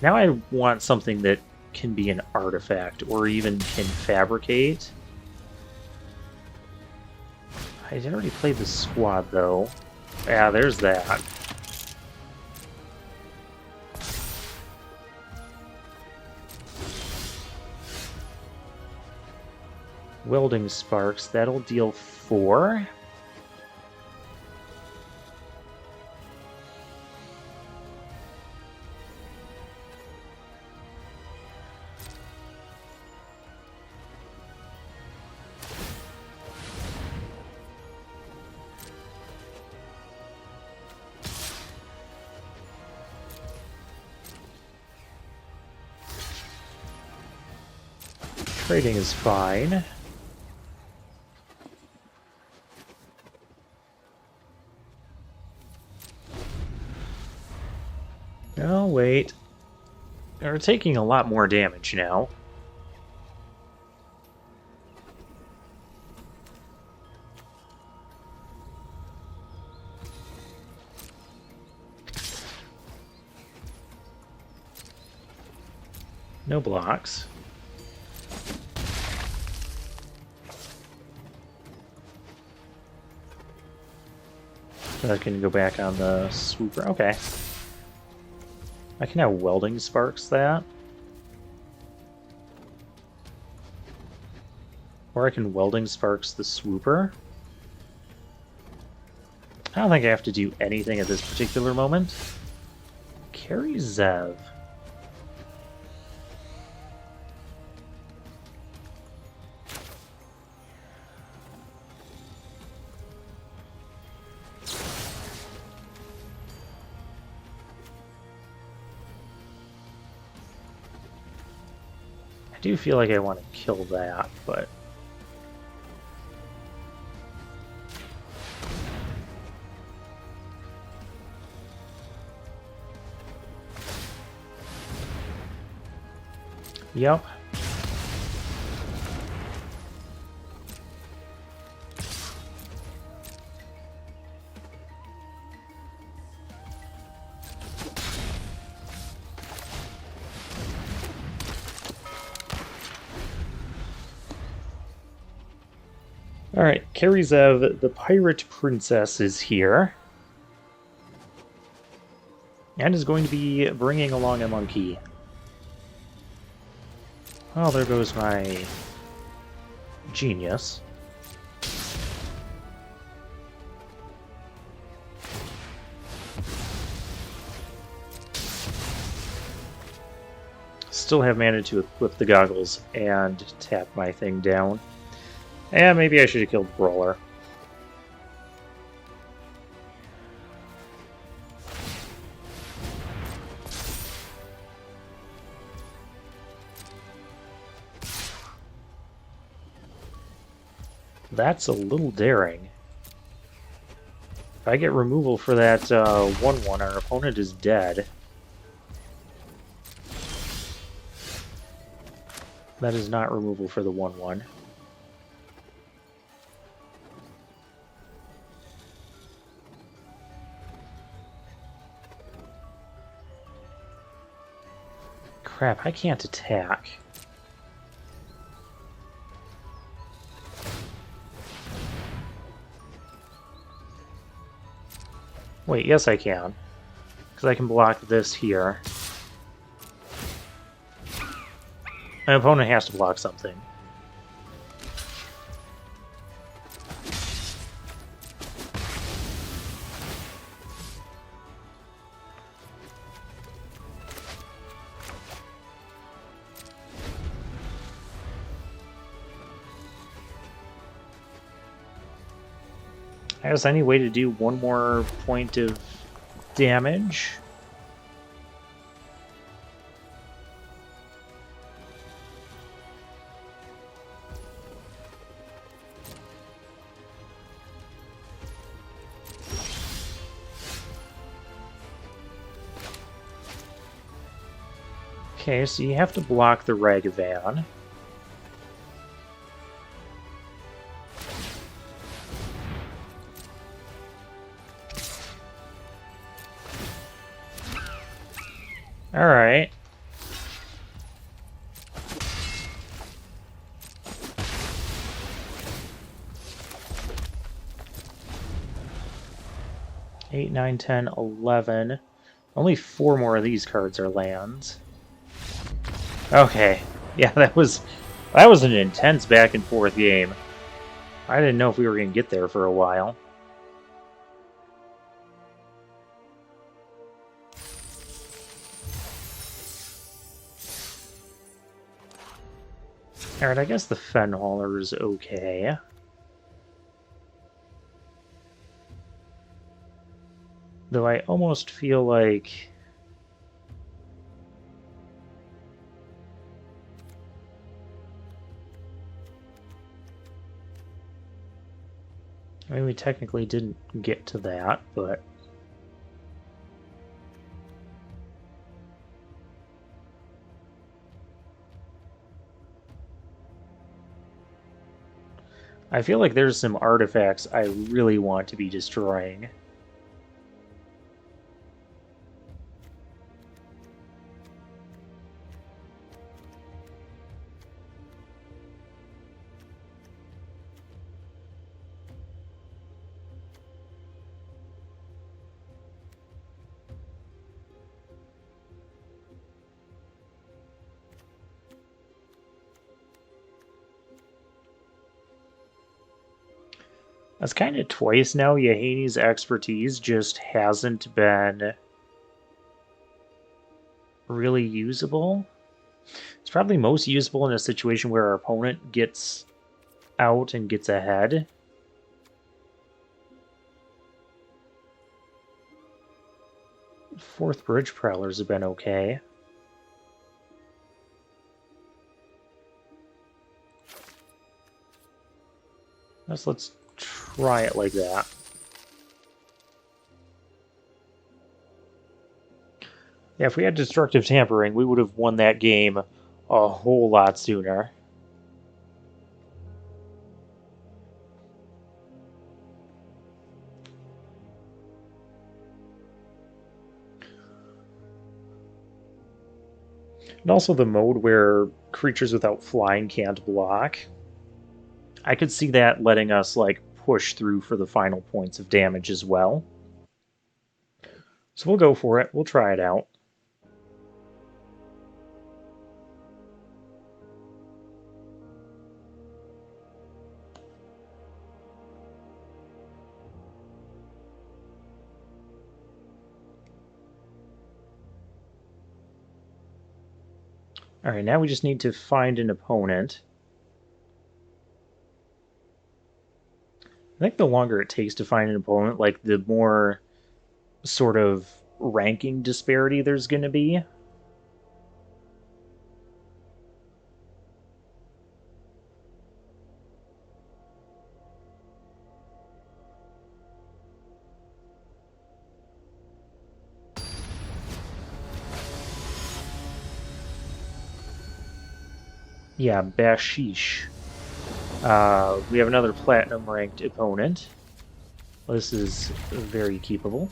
Now I want something that can be an artifact, or even can fabricate. I already played the squad, though. Yeah, there's that. Welding sparks, that'll deal 4. Trading is fine. Oh, wait. We're taking a lot more damage now. No blocks. I can go back on the swooper. Okay. I can now welding sparks that. Or I can welding sparks the swooper. I don't think I have to do anything at this particular moment. Carry Zev. I do feel like I want to kill that, but... Yep. Alright, Karizev, the pirate princess, is here. And is going to be bringing along a monkey. Well, there goes my genius. Still have mana to equip the goggles and tap my thing down. And maybe I should have killed Brawler. That's a little daring. If I get removal for that 1-1, our opponent is dead. That is not removal for the 1-1. Crap, I can't attack. Wait, yes I can. Because I can block this here. My opponent has to block something. Has any way to do one more point of damage? Okay, so you have to block the Ragavan. Alright. Eight, 9, 10, 11. Only 4 more of these cards are lands. Okay. Yeah, that was an intense back and forth game. I didn't know if we were going to get there for a while. Alright, I guess the Fenhauler is okay. Though I almost feel like... I mean, we technically didn't get to that, but... I feel like there's some artifacts I really want to be destroying. That's kind of twice now. Yahane's expertise just hasn't been really usable. It's probably most usable in a situation where our opponent gets out and gets ahead. Fourth Bridge Prowlers have been okay. Let's try it like that. Yeah, if we had Destructive Tampering, we would have won that game a whole lot sooner. And also the mode where creatures without flying can't block. I could see that letting us like push through for the final points of damage as well. So we'll go for it. We'll try it out. Alright, now we just need to find an opponent. I think the longer it takes to find an opponent, like the more sort of ranking disparity there's going to be. Yeah, Bashish. We have another platinum-ranked opponent. This is very keepable.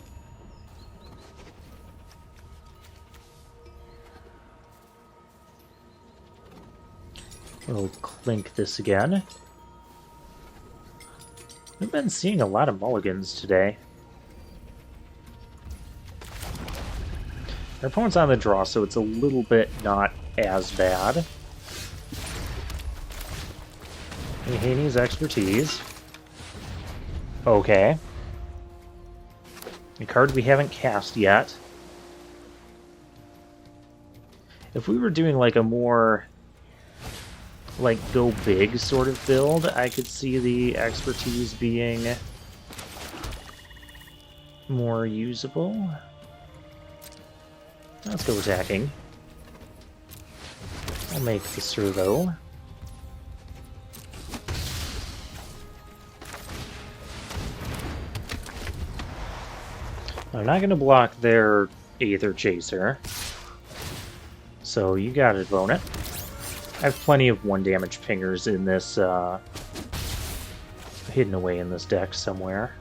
We'll clink this again. We've been seeing a lot of mulligans today. Our opponent's on the draw, so it's a little bit not as bad. Haney's expertise. Okay. A card we haven't cast yet. If we were doing like a more like go big sort of build, I could see the expertise being more usable. Let's go attacking. I'll make the servo. I'm not going to block their Aether Chaser, so you got it, Bonnet. I have plenty of 1-damage pingers in this, hidden away in this deck somewhere.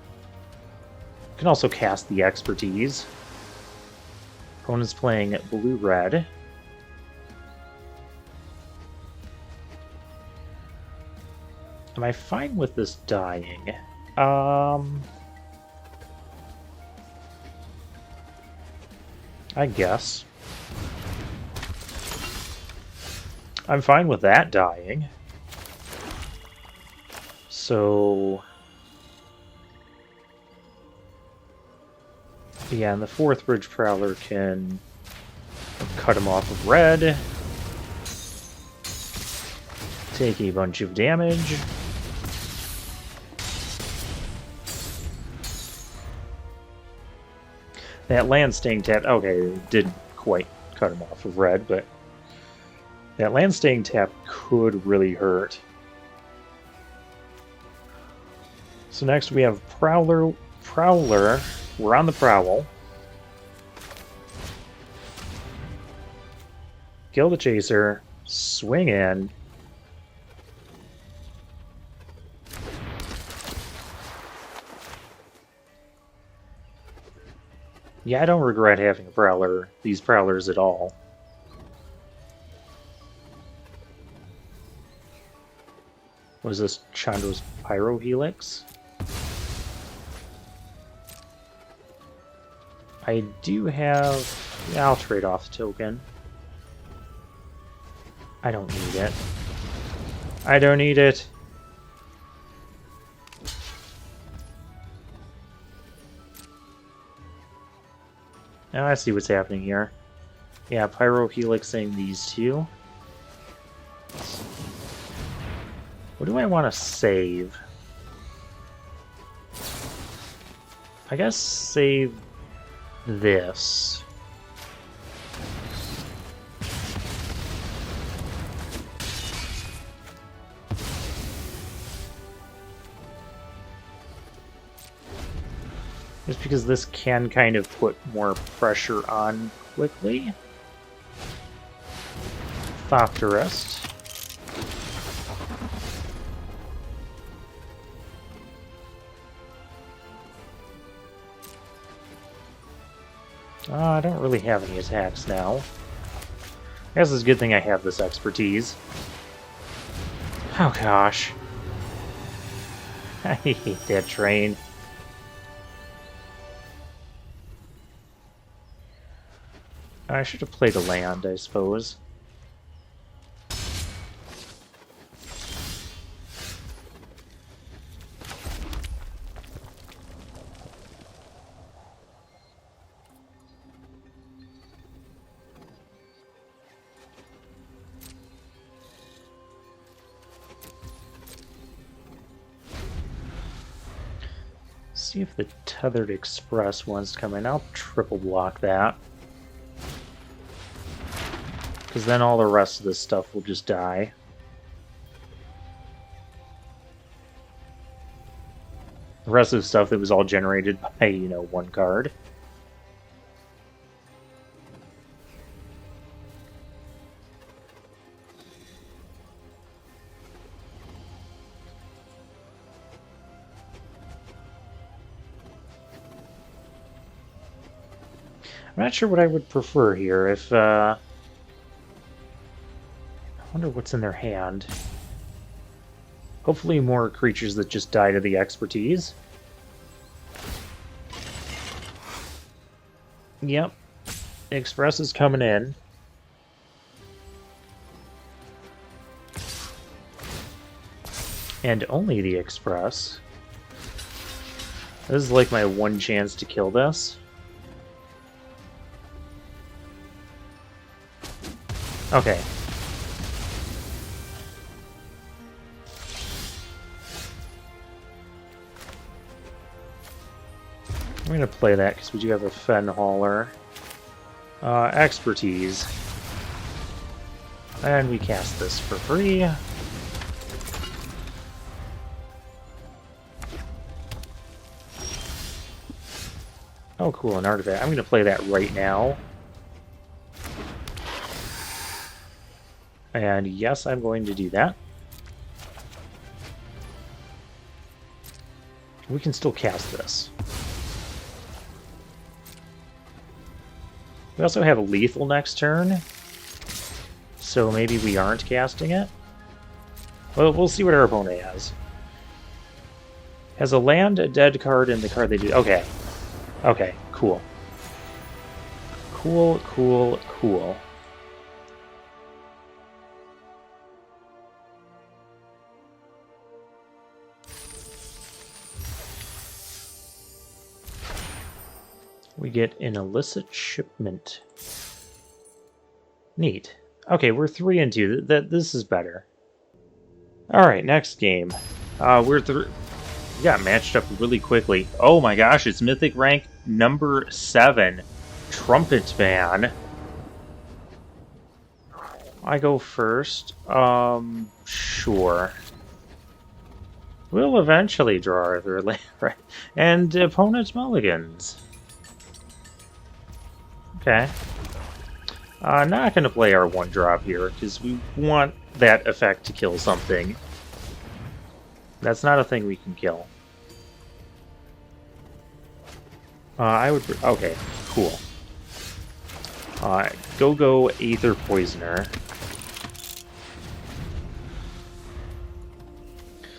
You can also cast the expertise. Opponent's playing blue-red. Am I fine with this dying? I guess. I'm fine with that dying. So... yeah, and the 4th Bridge Prowler can cut him off of red. Take a bunch of damage. That land staying tap, okay, it didn't quite cut him off of red, but that land staying tap could really hurt. So next we have Prowler. We're on the prowl. Kill the chaser, swing in. Yeah, I don't regret having a Prowler, these Prowlers at all. What is this? Chandra's Pyro Helix? I do have... yeah, I'll trade off the token. I don't need it. I don't need it! Now I see what's happening here. Yeah, Pyro Helixing these two. What do I want to save? I guess save this. Just because this can kind of put more pressure on quickly. Thopterist. I don't really have any attacks now. I guess it's a good thing I have this expertise. Oh gosh. I hate that train. I should have played a land, I suppose. See if the Tethered Express wants to come in. I'll triple block that. Because then all the rest of this stuff will just die. The rest of the stuff that was all generated by, you know, one card. I'm not sure what I would prefer here. If I wonder what's in their hand. Hopefully more creatures that just die to the expertise. Yep. Express is coming in. And only the Express. This is like my one chance to kill this. Okay. I'm going to play that because we do have a Fen Hauler. Expertise. And we cast this for free. Oh, cool, an artifact. I'm going to play that right now. And yes, I'm going to do that. We can still cast this. We also have lethal next turn, so maybe we aren't casting it. Well, we'll see what our opponent has. Has a land, a dead card, and the card they do. Okay. Okay, cool. Cool, cool, cool. We get an illicit shipment. Neat. Okay, we're 3 and 2. This is better. All right, next game. We got matched up really quickly. Oh my gosh, it's Mythic rank number 7, Trumpet Ban. I go first. Sure. We'll eventually draw our third land, right? And opponent mulligans. Okay. Not going to play our 1-drop here, because we want that effect to kill something. That's not a thing we can kill. I would... Okay, cool. Go Aether Poisoner.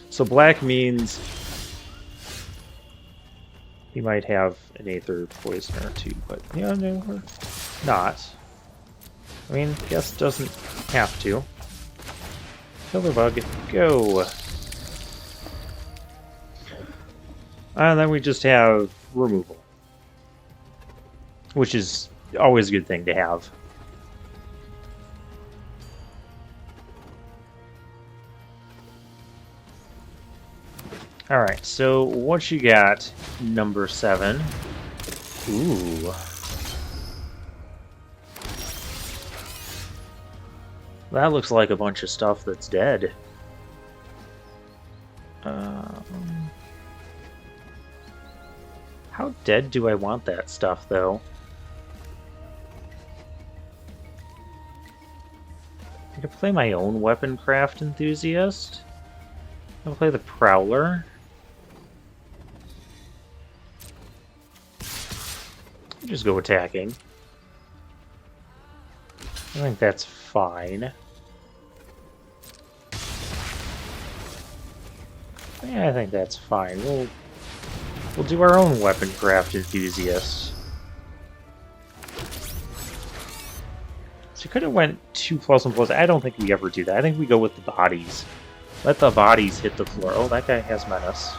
So black means he might have an Aether Poisoner too, but yeah, no, we're not. I mean, guess doesn't have to. Killer Bug, go! And then we just have removal, which is always a good thing to have. Alright, so what you got, number 7? Ooh. That looks like a bunch of stuff that's dead. How dead do I want that stuff, though? I could play my own Weaponcraft Enthusiast. I'll play the Prowler. I'll just go attacking. I think that's fine. Yeah, I think that's fine. We'll do our own weapon craft enthusiast. So you could have went 2+1+. I don't think we ever do that. I think we go with the bodies. Let the bodies hit the floor. Oh, that guy has menace.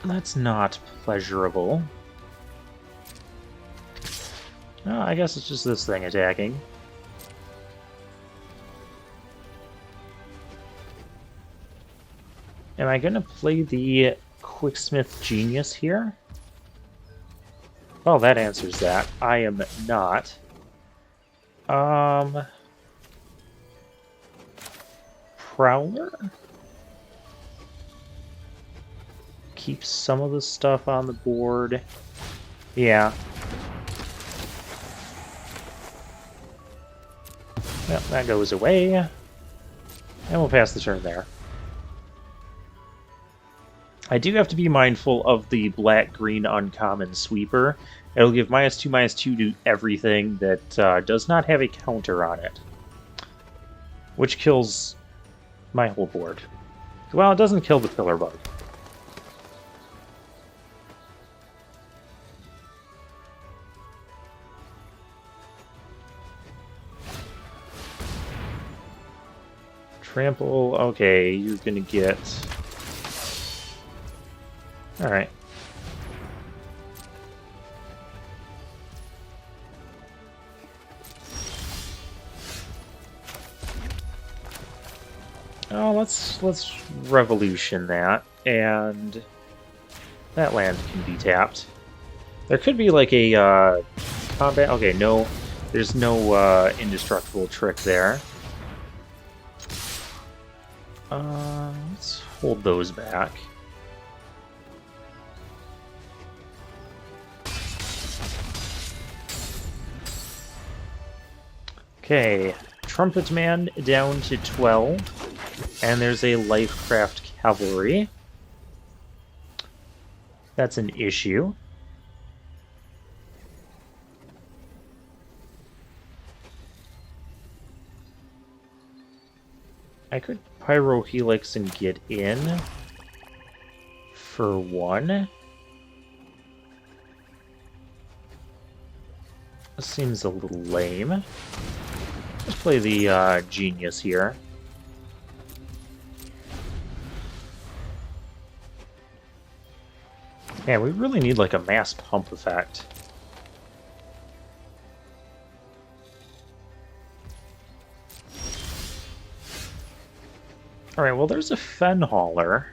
That's not pleasurable. Oh, I guess it's just this thing attacking. Am I going to play the Quicksmith Genius here? Well, that answers that. I am not. Prowler? Keep some of the stuff on the board. Yeah. Well, that goes away. And we'll pass the turn there. I do have to be mindful of the black-green uncommon sweeper. It'll give -2/-2 to everything that does not have a counter on it. Which kills my whole board. Well, it doesn't kill the pillar bug. Trample, okay, you're gonna get... Alright. Oh, let's revolution that, and that land can be tapped. There could be like a combat... Okay, no, there's no indestructible trick there. Let's hold those back. Okay, Trumpet Man down to 12, and there's a Lifecraft Cavalry. That's an issue. I could Pyro Helix and get in for 1. This seems a little lame. Let's play the Genius here. Man, we really need like a mass pump effect. Alright, well there's a Fen Hauler.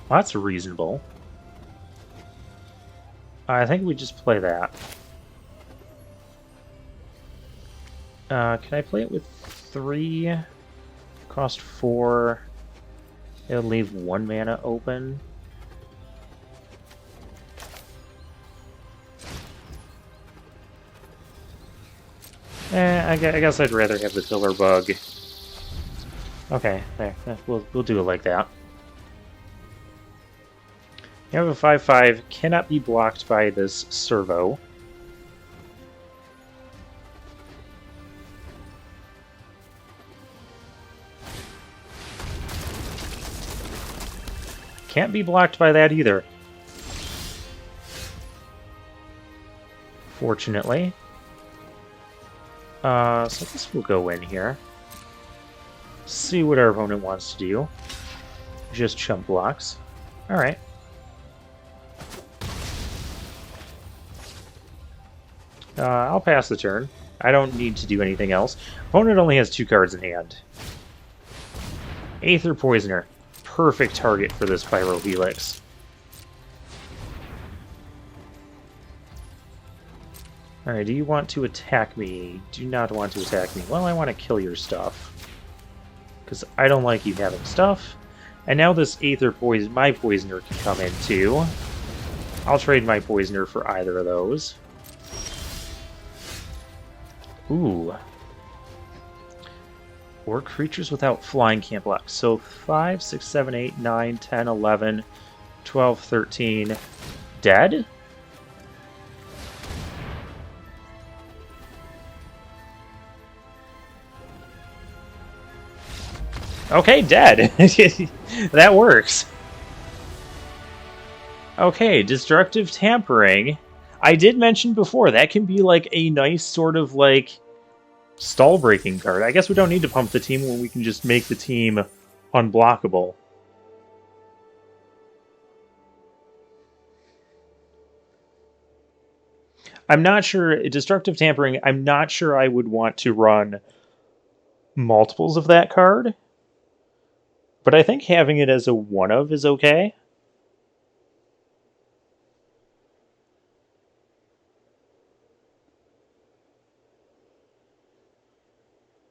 Well, that's reasonable. I think we just play that. Can I play it with 3? Cost 4. It'll leave 1 mana open. I guess I'd rather have the Pillar Bug. Okay, there. We'll do it like that. You have a 5/5, cannot be blocked by this servo. Can't be blocked by that either. Fortunately. So I guess we'll go in here. See what our opponent wants to do. Just chump blocks. Alright. I'll pass the turn. I don't need to do anything else. Opponent only has 2 cards in hand. Aether Poisoner. Perfect target for this Pyro Helix. Alright, do you want to attack me? Do not want to attack me. Well, I want to kill your stuff. Because I don't like you having stuff. And now this Aether Poison, my Poisoner can come in too. I'll trade my Poisoner for either of those. Ooh. Or creatures without flying can't block. So 5, 6, 7, 8, 9, 10, 11, 12, 13. Dead? Okay, dead. That works. Okay, destructive tampering. I did mention before, that can be like a nice sort of like stall breaking card. I guess we don't need to pump the team when we can just make the team unblockable. I'm not sure, destructive tampering, I'm not sure I would want to run multiples of that card, but I think having it as a one of is okay.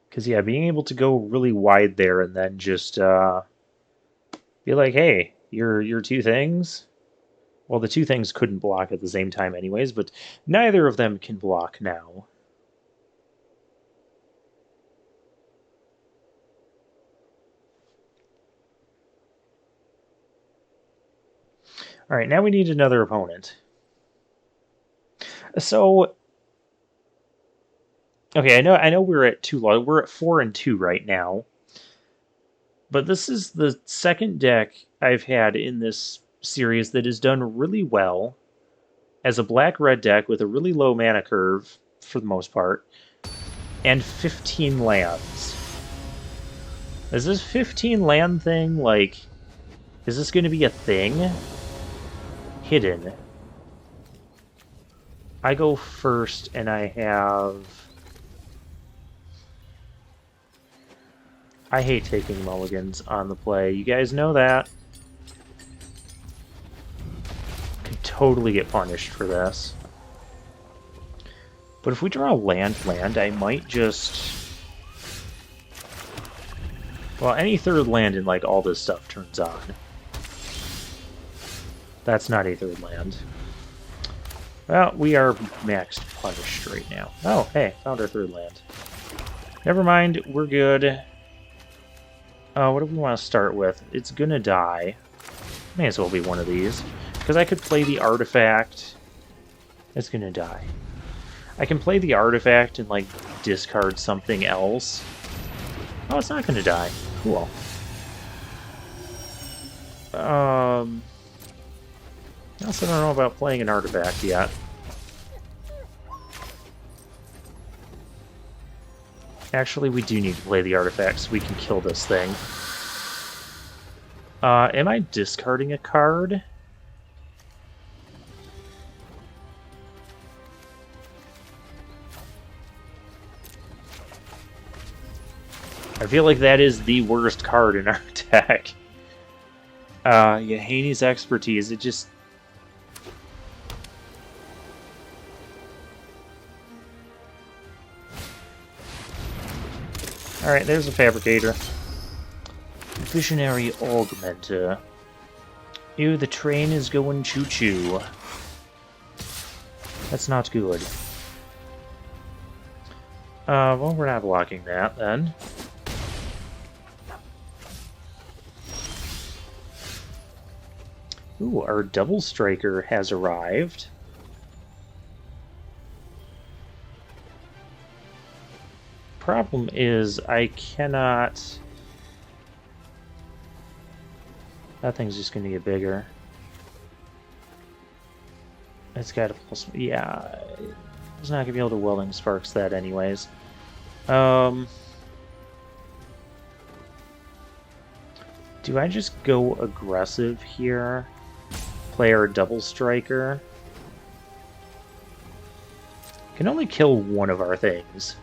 Because, yeah, being able to go really wide there and then just be like, hey, you're two things. Well, the two things couldn't block at the same time, anyways, but neither of them can block now. All right, now we need another opponent. So, okay, I know we're at 2 low. We're at 4 and 2 right now. But this is the second deck I've had in this series that has done really well as a black-red deck with a really low mana curve, for the most part, and 15 lands. Is this 15 land thing, like, is this going to be a thing? Hidden. I go first, and I have... I hate taking mulligans on the play. You guys know that. Could totally get punished for this. But if we draw a land, I might just... Well, any third land and, like, all this stuff turns on. That's not a third land. Well, we are maxed punished right now. Oh, hey, found our third land. Never mind, we're good. What do we want to start with? It's gonna die. May as well be one of these. Because I could play the artifact. It's gonna die. I can play the artifact and, like, discard something else. Oh, it's not gonna die. Cool. I also don't know about playing an artifact yet. Actually, we do need to play the artifact so we can kill this thing. Am I discarding a card? I feel like that is the worst card in our deck. Yeah, Haney's Expertise, it just... Alright, there's a Fabricator. Visionary Augmenter. Ew, the train is going choo-choo. That's not good. Well, we're not blocking that, then. Ooh, our Double Striker has arrived. Problem is, I cannot... That thing's just going to get bigger. It's got a plus... Yeah, it's not going to be able to Welding Sparks that anyways. Do I just go aggressive here? Play our Double Striker? Can only kill one of our things.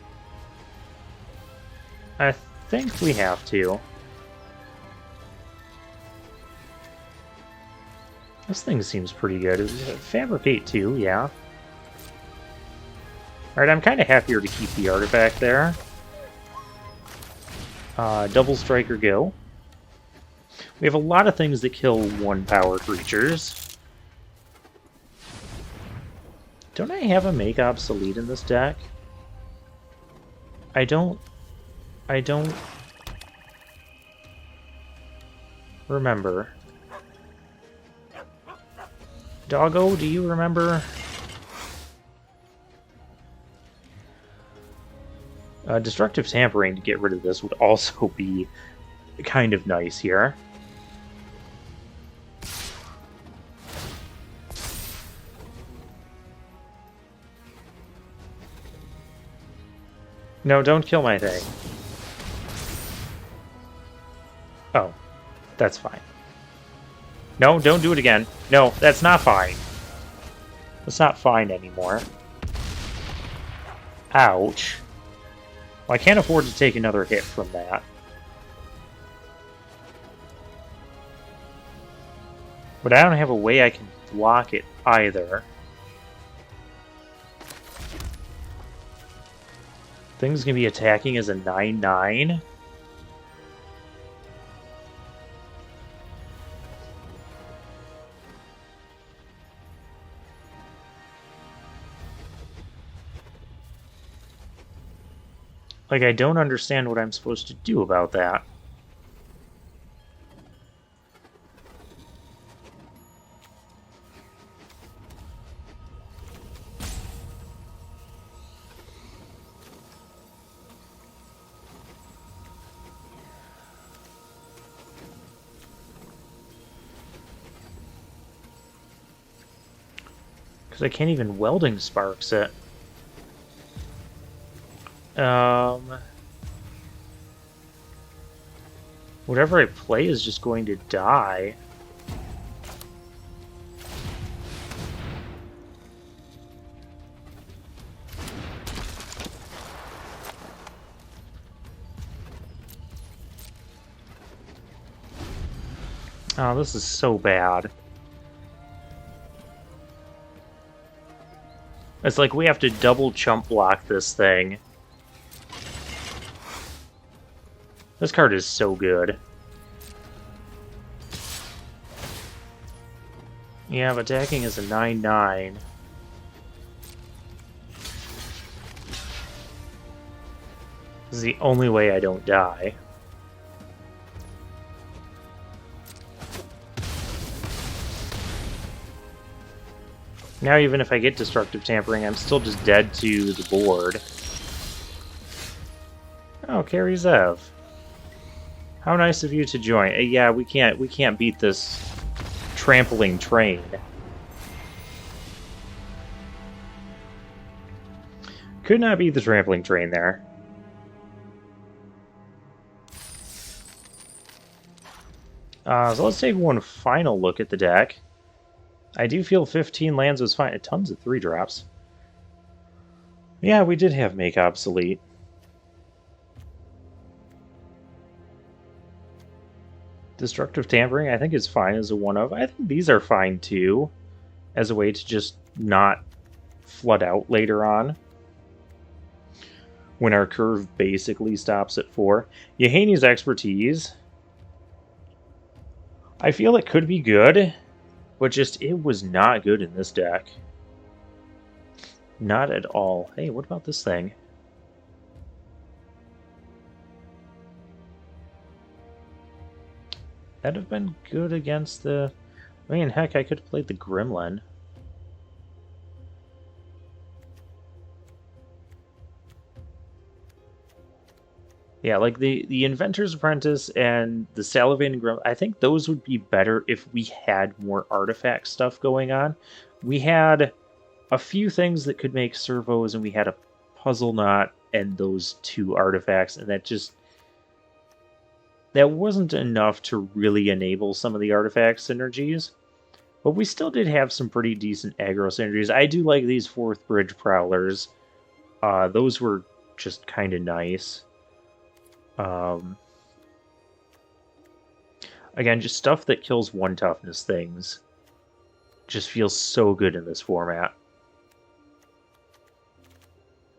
I think we have to. This thing seems pretty good. Fabricate too, yeah. Alright, I'm kind of happier to keep the artifact there. Double Striker go. We have a lot of things that kill 1-power creatures. Don't I have a Make Obsolete in this deck? I don't remember. Doggo, do you remember? Destructive Tampering to get rid of this would also be kind of nice here. No, don't kill my thing. Oh, that's fine. No, don't do it again. No, that's not fine. That's not fine anymore. Ouch. Well, I can't afford to take another hit from that. But I don't have a way I can block it either. Thing's gonna be attacking as a 9/9. Like, I don't understand what I'm supposed to do about that. Because I can't even welding sparks it. Whatever I play is just going to die. Oh, this is so bad. It's like we have to double chump block this thing. This card is so good. Yeah, but attacking is a 9/9. This is the only way I don't die. Now even if I get Destructive Tampering, I'm still just dead to the board. Oh, Carrie Zev. How nice of you to join. Yeah, we can't beat this trampling train. Could not beat the trampling train there. So let's take one final look at the deck. I do feel 15 lands was fine. Tons of 3-drops. Yeah, we did have Make Obsolete. Destructive Tampering, I think, is fine as a one-of. I think these are fine, too, as a way to just not flood out later on, when our curve basically stops at 4. Yahane's Expertise, I feel it could be good, but just, it was not good in this deck. Not at all. Hey, what about this thing? That'd have been good against the... I mean, heck, I could have played the Gremlin. Yeah, like the Inventor's Apprentice and the Salivating Gremlin, I think those would be better if we had more artifact stuff going on. We had a few things that could make servos, and we had a Puzzle Knot and those 2 artifacts, and that just... that wasn't enough to really enable some of the artifact synergies, but we still did have some pretty decent aggro synergies. I do like these 4th Bridge Prowlers. Those were just kind of nice. Again, just stuff that kills 1 toughness things just feels so good in this format.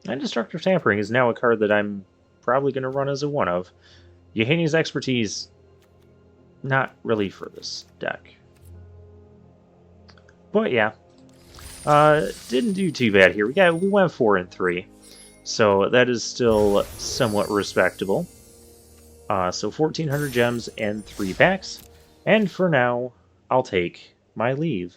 And Destructive Tampering is now a card that I'm probably going to run as a one-of. Yahane's Expertise, not really for this deck. But yeah, didn't do too bad here. We went 4-3, so that is still somewhat respectable. So 1,400 gems and 3 packs, and for now, I'll take my leave.